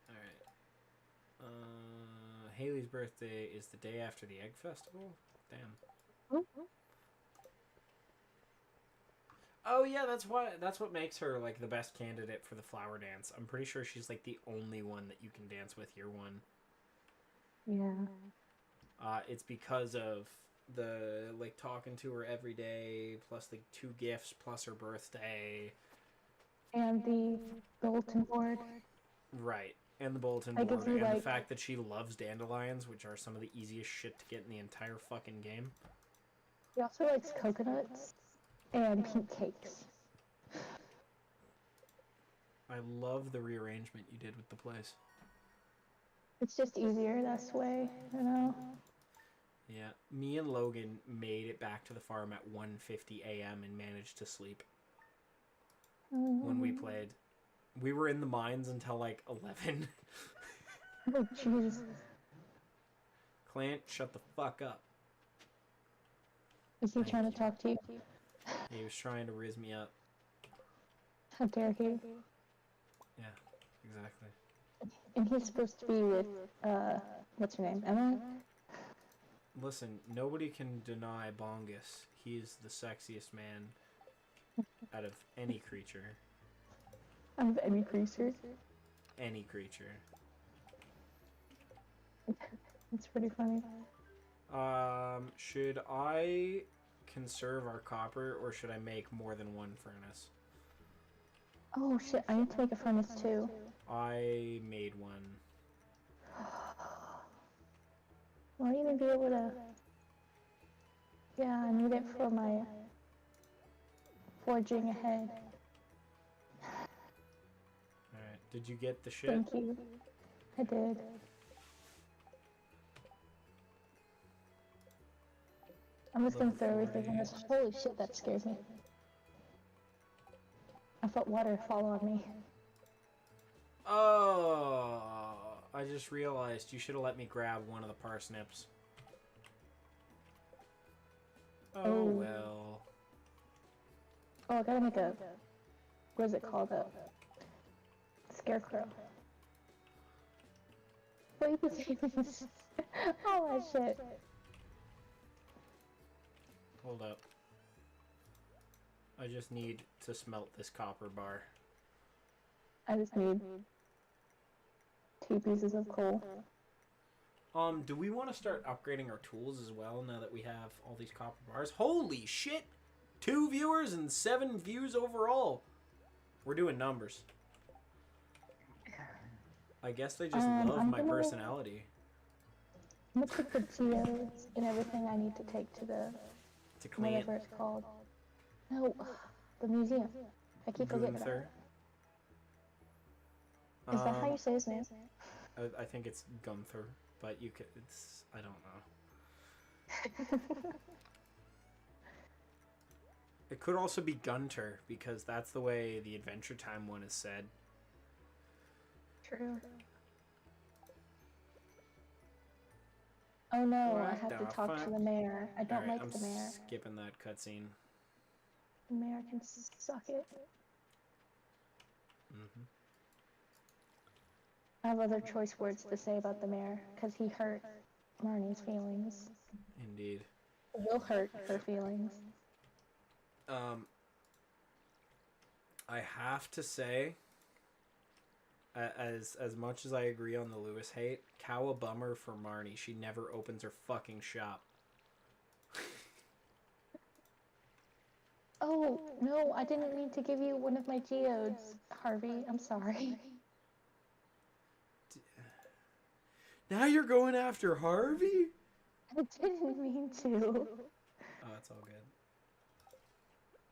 Alright. Haley's birthday is the day after the Egg Festival? Damn. Oh yeah, that's what makes her like the best candidate for the flower dance. I'm pretty sure she's like the only one that you can dance with year one. Yeah. It's because of the like talking to her every day, plus the 2 gifts, plus her birthday. And the bulletin board. Right. And the bulletin Like, board, if you, and the like... fact that she loves dandelions, which are some of the easiest shit to get in the entire fucking game. He also likes coconuts and pink cakes. I love the rearrangement you did with the place. It's just easier this way, you know? Yeah, me and Logan made it back to the farm at 1:50 a.m. and managed to sleep when we played. We were in the mines until like 11. Oh, jeez. Clint, shut the fuck up. Is he trying to talk to you? He was trying to riz me up. How dare he? Yeah, exactly. And he's supposed to be with, what's her name? Emma? Listen, nobody can deny Bongus. He's the sexiest man out of any creature. Out of any creature? Any creature. It's pretty funny. Should I conserve our copper, or should I make more than one furnace? Oh shit, I need to make a furnace too. I made one. Won't even be able to... Yeah, I need it for my forging ahead. Alright, did you get the shit? Thank you. I did. I'm just gonna throw everything in this. Holy shit, that scares me. I felt water fall on me. Oh, I just realized you should have let me grab one of the parsnips. Oh well. Oh, I gotta make a... What is it called? A scarecrow. Baby babies. Oh, that shit. Hold up. I just need to smelt this copper bar. I just need 2 pieces of coal. Do we want to start upgrading our tools as well now that we have all these copper bars? Holy shit! 2 viewers and 7 views overall. We're doing numbers. I guess they just love my personality. I'm gonna take the geodes and everything I need to take to the... To clean whatever it's called. No, the museum. I keep forgetting about Gunther. it. Is that how you say his name? I think it's Gunther, but you could. It's I don't know. It could also be Gunter because that's the way the Adventure Time one is said. True. Oh no, What I have to talk to the mayor. I don't like the mayor. I'm skipping that cutscene. The mayor can suck it. Mm-hmm. I have other choice words to say about the mayor, because he hurt Marnie's feelings. Indeed. Will hurt her feelings. I have to say, as much as I agree on the Lewis hate, cow a bummer for Marnie. She never opens her fucking shop. Oh, no, I didn't mean to give you one of my geodes, Harvey. I'm sorry. Now you're going after Harvey? I didn't mean to. Oh, it's all good.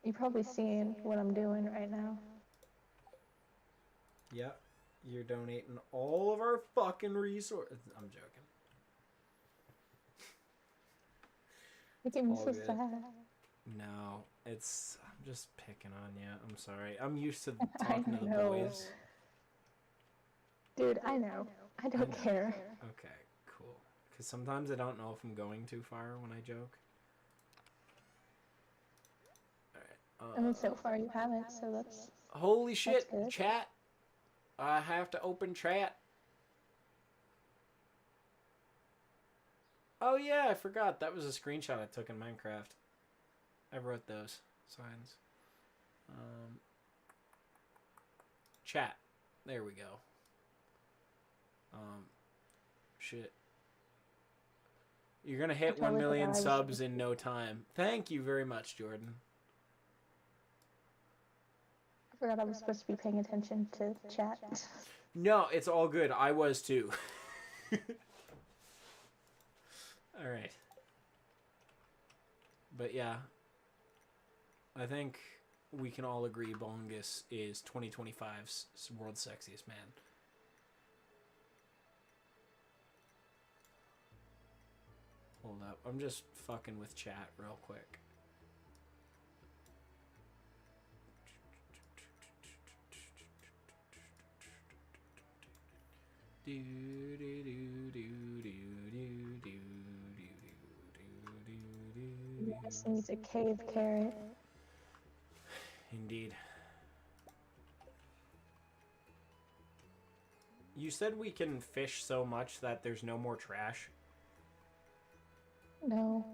You're probably seeing what I'm doing right now. Yeah, you're donating all of our fucking resources. I'm joking. It gave me so sad. No, it's... I'm just picking on you. I'm sorry. I'm used to talking to the boys. Dude, I know. I don't care. Okay, cool. Because sometimes I don't know if I'm going too far when I joke. Alright. I mean, so far you haven't, so that's... Holy shit, good. chat. I have to open chat. Oh yeah, I forgot. That was a screenshot I took in Minecraft. I wrote those signs. Chat. There we go. Shit. You're gonna hit 1 million subs in no time. Thank you very much, Jordan. forgot I was supposed to be paying attention to chat. No, it's all good. I was too. All right. But yeah, I think we can all agree Bongus is 2025's world's sexiest man. Hold up. I'm just fucking with chat real quick. This needs a cave carrot. Indeed. You said we can fish so much that there's no more trash? No,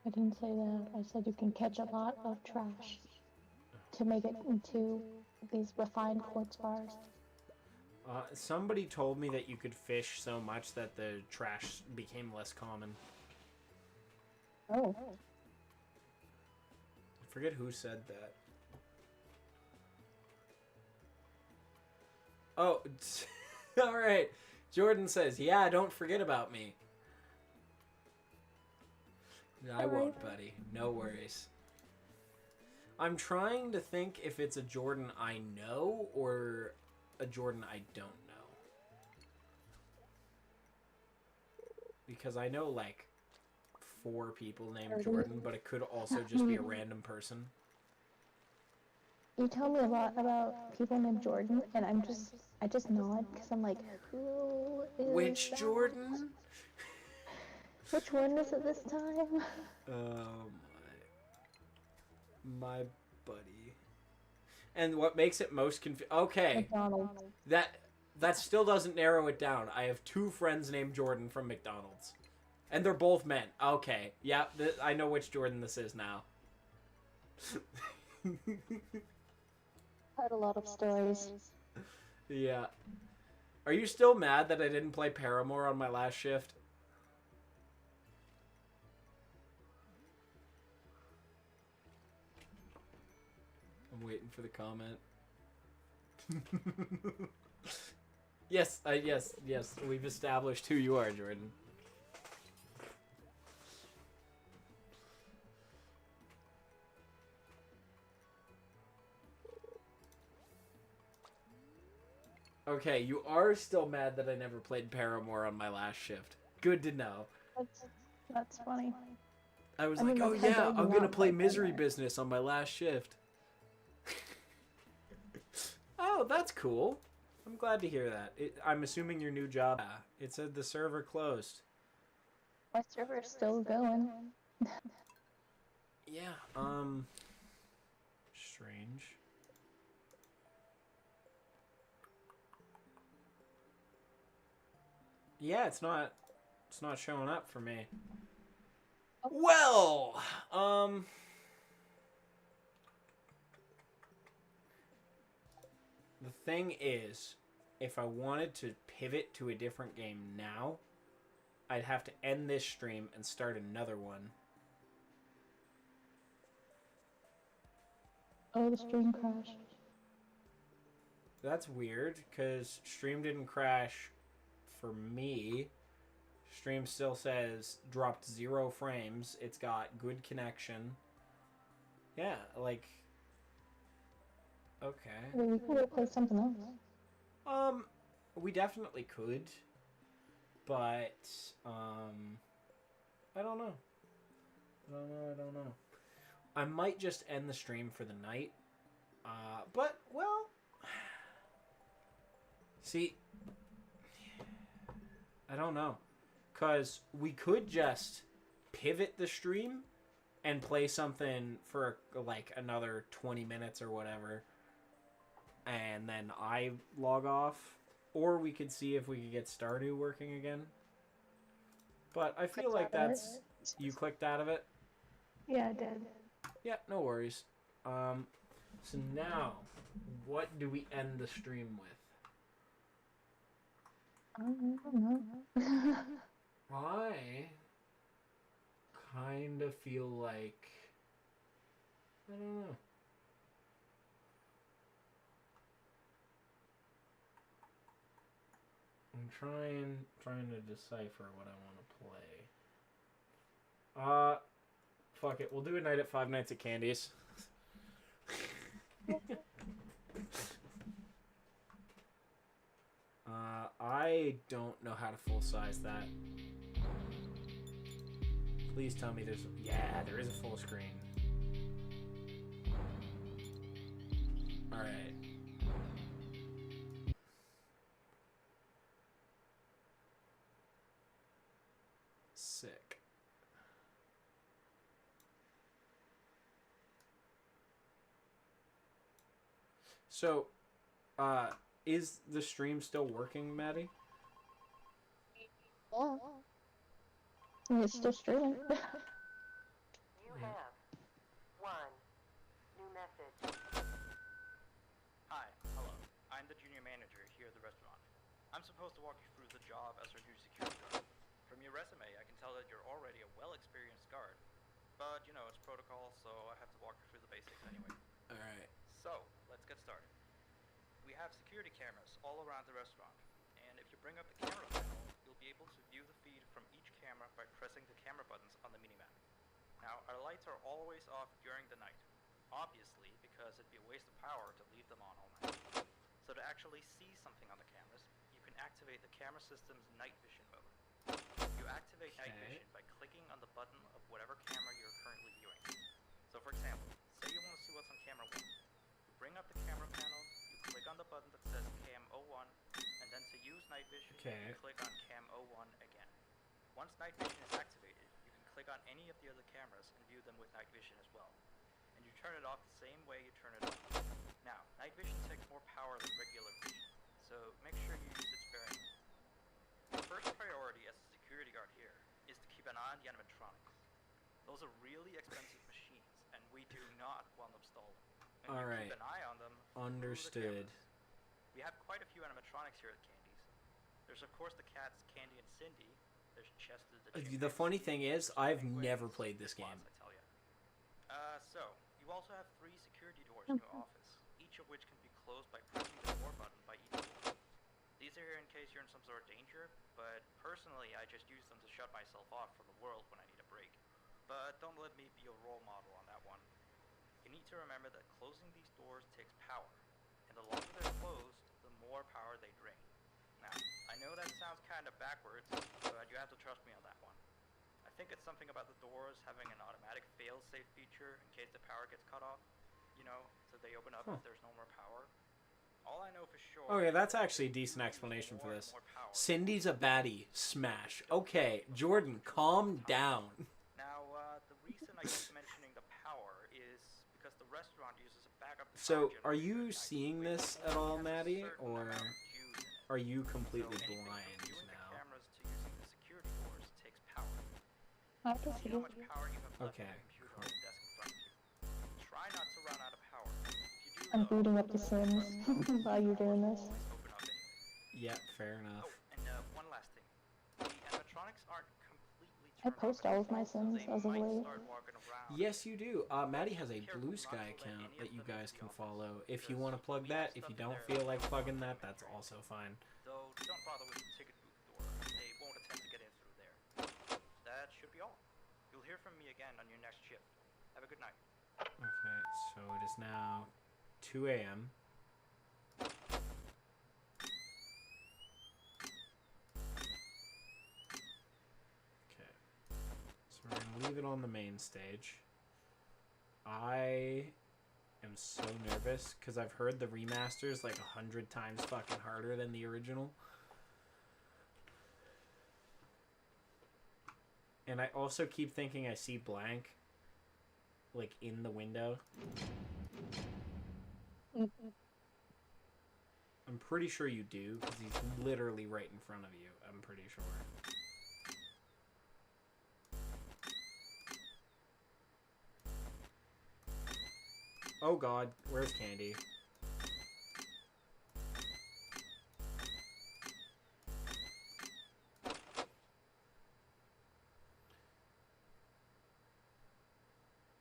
I didn't say that. I said you can catch a lot of trash to make it into these refined quartz bars. Somebody told me that you could fish so much that the trash became less common. Oh. I forget who said that. Oh, alright. Jordan says, yeah, don't forget about me. I won't, buddy. No worries. I'm trying to think if it's a Jordan I know or a Jordan I don't know. Because I know, like, 4 people named Jordan, but it could also just be a random person. You tell me a lot about people named Jordan, and I just nod, because I'm like, who is Which that? Jordan? Which one is it this time? My buddy. And what makes it most okay, McDonald's. that still doesn't narrow it down. I have 2 friends named Jordan from McDonald's, and they're both men. Okay, yeah, I know which Jordan this is now. Heard a lot of stories. Yeah. Are you still mad that I didn't play Paramore on my last shift? I'm waiting for the comment. Yes, yes. We've established who you are, Jordan. Okay, you are still mad that I never played Paramore on my last shift. Good to know. That's funny. I was I like, mean, oh like, yeah, how do you I'm gonna not play like Misery Paramore? Business on my last shift. Oh, that's cool. I'm glad to hear that. I'm assuming your new job. It said the server closed. My server's still going. Yeah, strange. Yeah, it's not showing up for me. Well, the thing is, if I wanted to pivot to a different game now, I'd have to end this stream and start another one. Oh, the stream crashed. That's weird, because stream didn't crash for me. Stream still says dropped 0 frames. It's got good connection. Yeah, like... Okay. Well, we could go play something else. We definitely could. But, I don't know. I don't know. I might just end the stream for the night. But, well... See... I don't know. Because we could just pivot the stream and play something for, like, another 20 minutes or whatever. And then I log off. Or we could see if we could get Stardew working again. But I feel like that's... You clicked out of it? Yeah, I did. Yeah, no worries. So now, what do we end the stream with? I don't know. I kind of feel like... I don't know. I'm trying to decipher what I want to play. Fuck it. We'll do a night at Five Nights at Candy's. I don't know how to full size that. Please tell me there's... Yeah, there is a full screen. Alright. Sick. So, is the stream still working, Maddie? Yeah. It's still streaming. You have one new message. Hi, hello. I'm the junior manager here at the restaurant. I'm supposed to walk you through the job as our new security guard. From your resume, I can tell that you're already a well-experienced guard. But, you know, it's protocol, so I have to walk you through the basics anyway. Alright. So, let's get started. We have security cameras all around the restaurant. And if you bring up the camera panel, you'll be able to view the feed from each camera by pressing the camera buttons on the minimap. Now, our lights are always off during the night. Obviously, because it'd be a waste of power to leave them on all night. So to actually see something on the cameras, you can activate the camera system's night vision mode. You activate night vision by clicking on the button of whatever camera you're currently viewing. So for example, say you want to see what's on camera 1. You bring up the camera panel, you click on the button that says Cam 01, and then to use night vision, you click on Cam 01 again. Once night vision is activated, you can click on any of the other cameras and view them with night vision as well. And you turn it off the same way you turn it on. Now, night vision takes more power than regular vision, so make sure you use it sparingly. Your first priority as a security guard here is to keep an eye on the animatronics. Those are really expensive machines, and we do not want them stolen. And Alright. keep an eye on them. Understood. We have quite a few animatronics here at Candy's. There's of course the cats Candy and Cindy. There's Chester The funny thing is, I've never played this game. I tell ya. So you also have 3 security doors in your office, each of which can be closed by pressing the door button by each door. These are here in case you're in some sort of danger, but personally I just use them to shut myself off from the world when I need a break. But don't let me be a role model on that one. You need to remember that closing these doors takes power, and the longer they're closed, the more power they drain. Now, I know that sounds kind of backwards, but you have to trust me on that one. I think it's something about the doors having an automatic fail-safe feature in case the power gets cut off, you know, so they open up if there's no more power. All I know for sure... Okay, that's actually a decent explanation for this. Cindy's a baddie. Smash. Okay, Jordan, calm down. Now, the reason I keep mentioning the power is because the restaurant uses a backup... So, are you seeing this at all, Maddie, or are you completely blind now? Cameras to using the security doors takes power. I can see How it. much power you have left Okay, on the computer on the desk in front of you. Try not to run out of power. If you do, I'm though, booting up The Sims while you're doing this. always open up anyway. Yeah, fair enough. Oh, and one last thing. The animatronics aren't completely I turned post off, all of my so Sims they as of might late. start walking around. Yes, you do. Maddie has a Blue Sky account that you guys can follow. If you want to plug that, if you don't feel like plugging that, that's also fine. Though, don't bother with the ticket booth door. They won't attempt to get in through there. That should be all. You'll hear from me again on your next shift. Have a good night. Okay, so it is now 2 a.m. Okay, so we're gonna leave it on the main stage. I am so nervous because I've heard the remasters like 100 times fucking harder than the original. And I also keep thinking I see blank, like, in the window. I'm pretty sure you do, because he's literally right in front of you, I'm pretty sure. Oh god, where's Candy?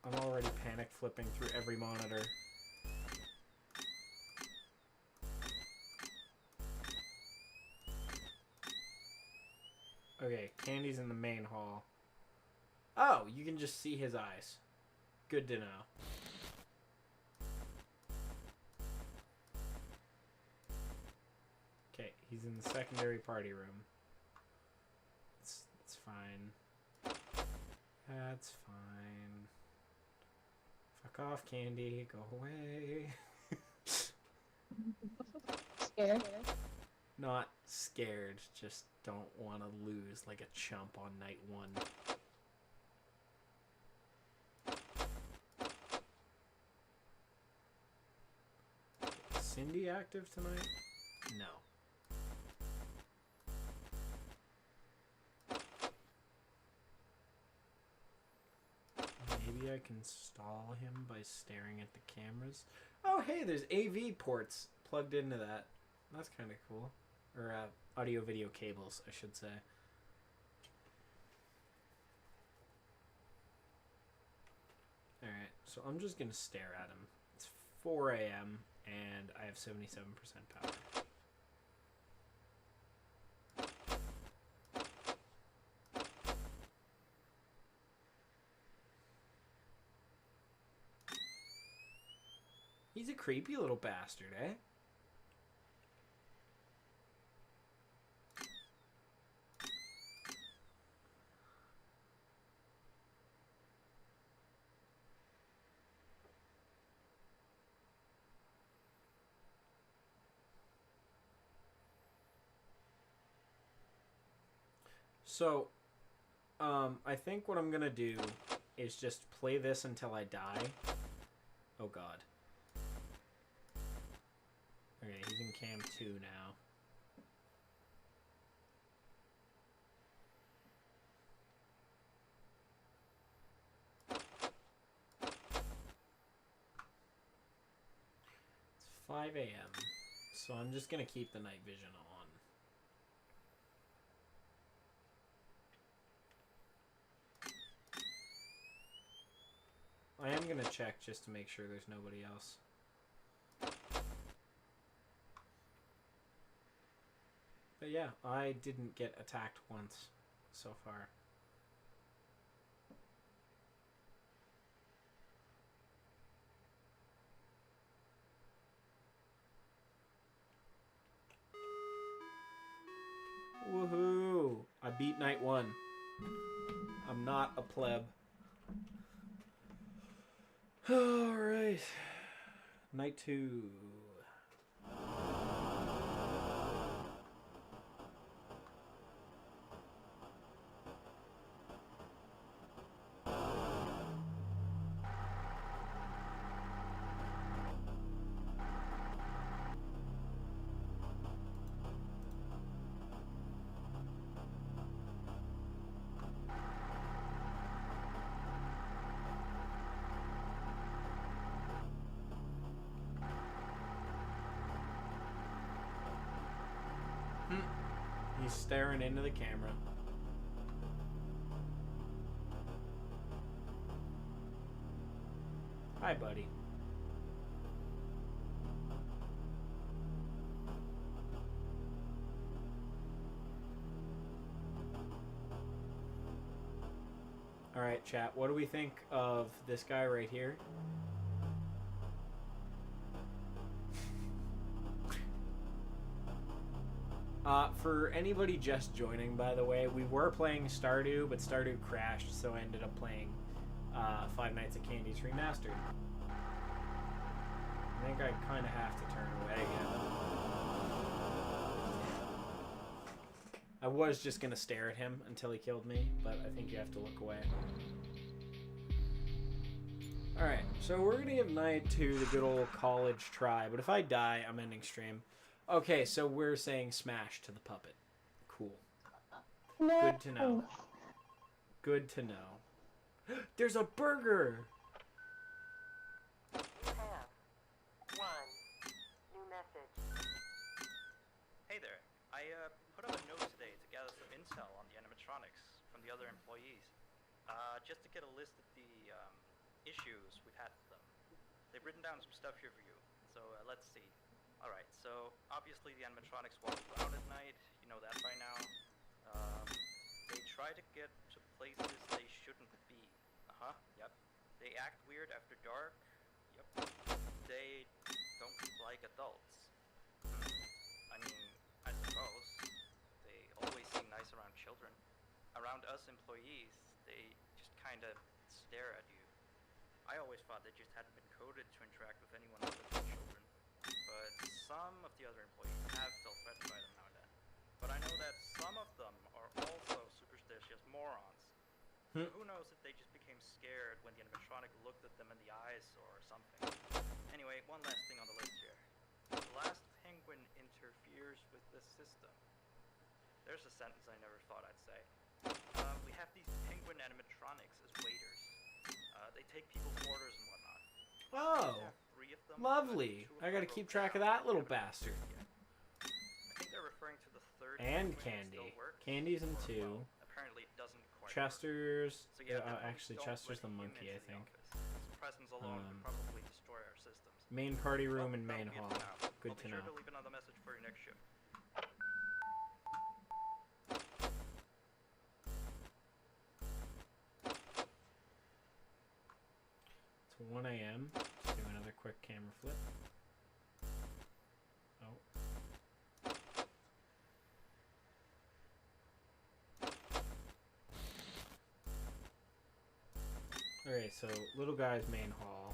I'm already panic flipping through every monitor. Okay, Candy's in the main hall. Oh, you can just see his eyes. Good to know. Okay, he's in the secondary party room. It's fine. That's fine. Fuck off, Candy. Go away. Scared. Not scared, just don't want to lose like a chump on night 1. Is Cindy active tonight? No. Maybe I can stall him by staring at the cameras. Oh, hey, there's AV ports plugged into that. That's kind of cool. Or audio-video cables, I should say. Alright, so I'm just going to stare at him. It's 4 a.m. and I have 77% power. He's a creepy little bastard, eh? So, I think what I'm gonna do is just play this until I die. Oh god. Okay, he's in cam 2 now. It's 5 a.m. So I'm just gonna keep the night vision on. I am gonna check just to make sure there's nobody else. But yeah, I didn't get attacked once so far. Woohoo! I beat night 1. I'm not a pleb. Alright. Night 2. He's staring into the camera. Hi, buddy. Alright, chat. What do we think of this guy right here? For anybody just joining, by the way, we were playing Stardew, but Stardew crashed, so I ended up playing Five Nights at Candy's Remastered. I think I kind of have to turn away again. I was just going to stare at him until he killed me, but I think you have to look away. Alright, so we're going to give night to the good old college try, but if I die, I'm ending stream. Okay, so we're saying smash to the puppet. Cool. No. Good to know. Good to know. There's a burger! You have 1 new message. Hey there. I put up a note today to gather some intel on the animatronics from the other employees. Just to get a list of the issues we've had with them. They've written down some stuff here for you. So let's see. Alright, so obviously the animatronics walk around at night. You know that by now. kind of stare at you. I always thought they just hadn't been coded to interact with anyone other than children, but some of the other employees have felt threatened by them now and then. But I know that some of them are also superstitious morons. So who knows if they just became scared when the animatronic looked at them in the eyes or something. Anyway, one last thing on the list here. The last penguin interferes with the system. There's a sentence I never thought I'd say. We have these penguin animatronics as waiters. They take people's orders and whatnot. Oh, We have 3 of them, lovely. but 2 of I them gotta broke keep track of down. that We little haven't bastard. used it yet. I think they're referring to the 3rd And penguin that Candy. still works, Candy's in or, 2. well, apparently it doesn't quite work. Chester's. So yeah, definitely Actually, don't Chester's let the him monkey, I into the think. office. His presence alone could probably destroy our systems. Main party room Well, and main that'll be it hall. for now. Good I'll to be sure know. to leave another message for your next shift. It's 1 a.m. Let's do another quick camera flip. Oh. Okay, so little guy's main hall.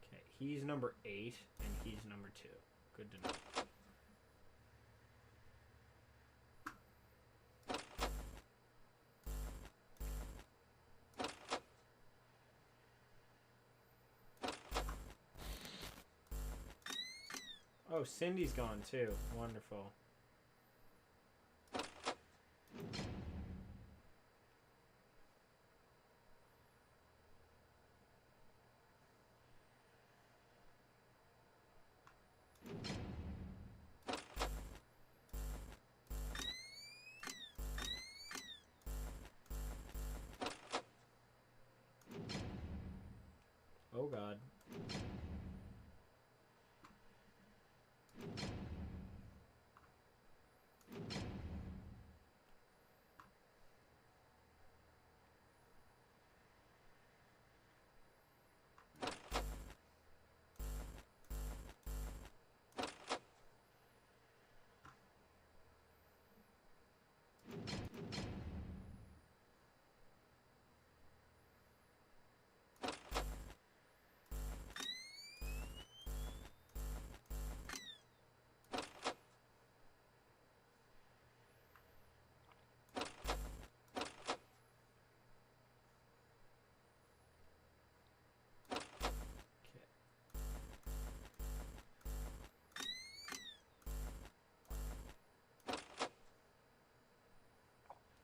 Okay, he's number 8 and he's number 2. Good to know. Oh, Cindy's gone too. Wonderful. Oh God.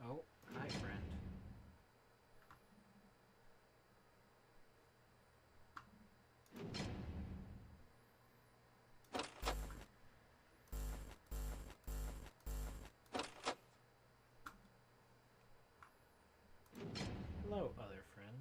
Oh, hi, friend. Hello, other friend.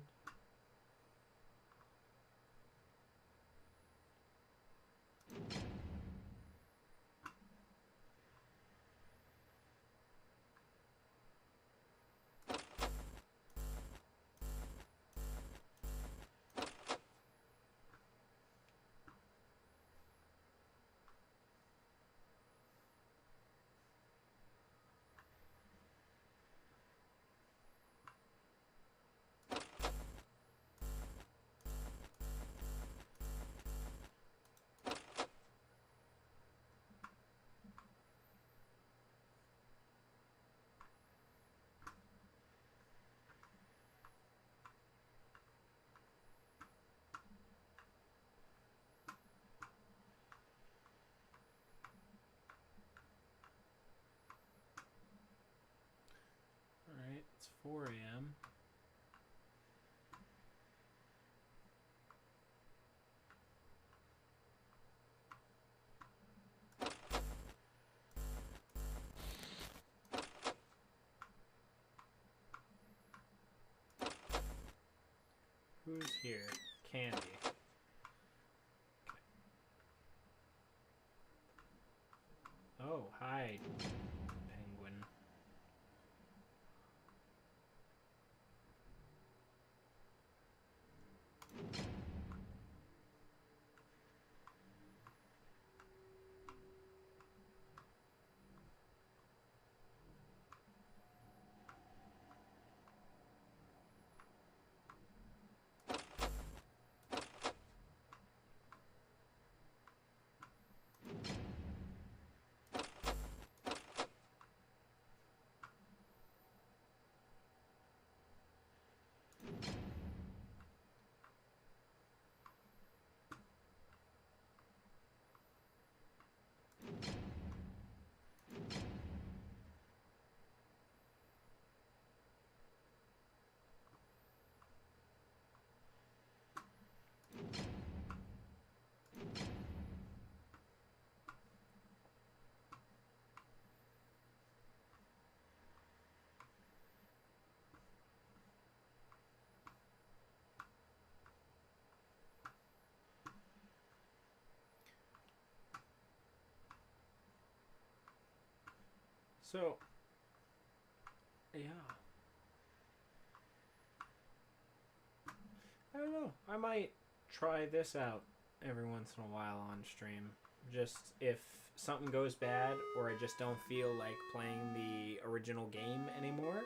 Alright, it's 4 a.m. Who's here? Candy. Okay. Oh, hi, penguin. So, yeah. I don't know. I might try this out every once in a while on stream. Just if something goes bad or I just don't feel like playing the original game anymore,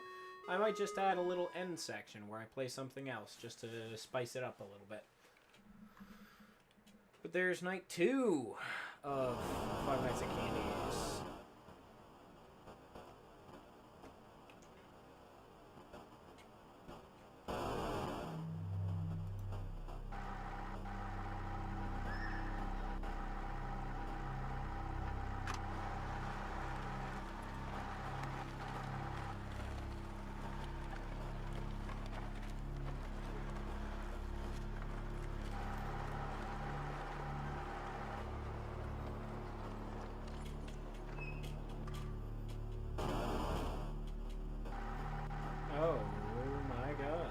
I might just add a little end section where I play something else just to spice it up a little bit. But there's night 2 of Five Nights at Candy's. Oh my god.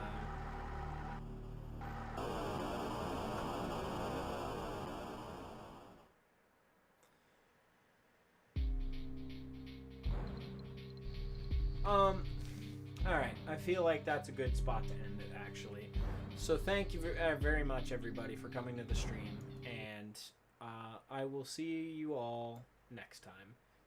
Alright, I feel like that's a good spot to end it, actually. So thank you very much, everybody, for coming to the stream, and I will see you all next time.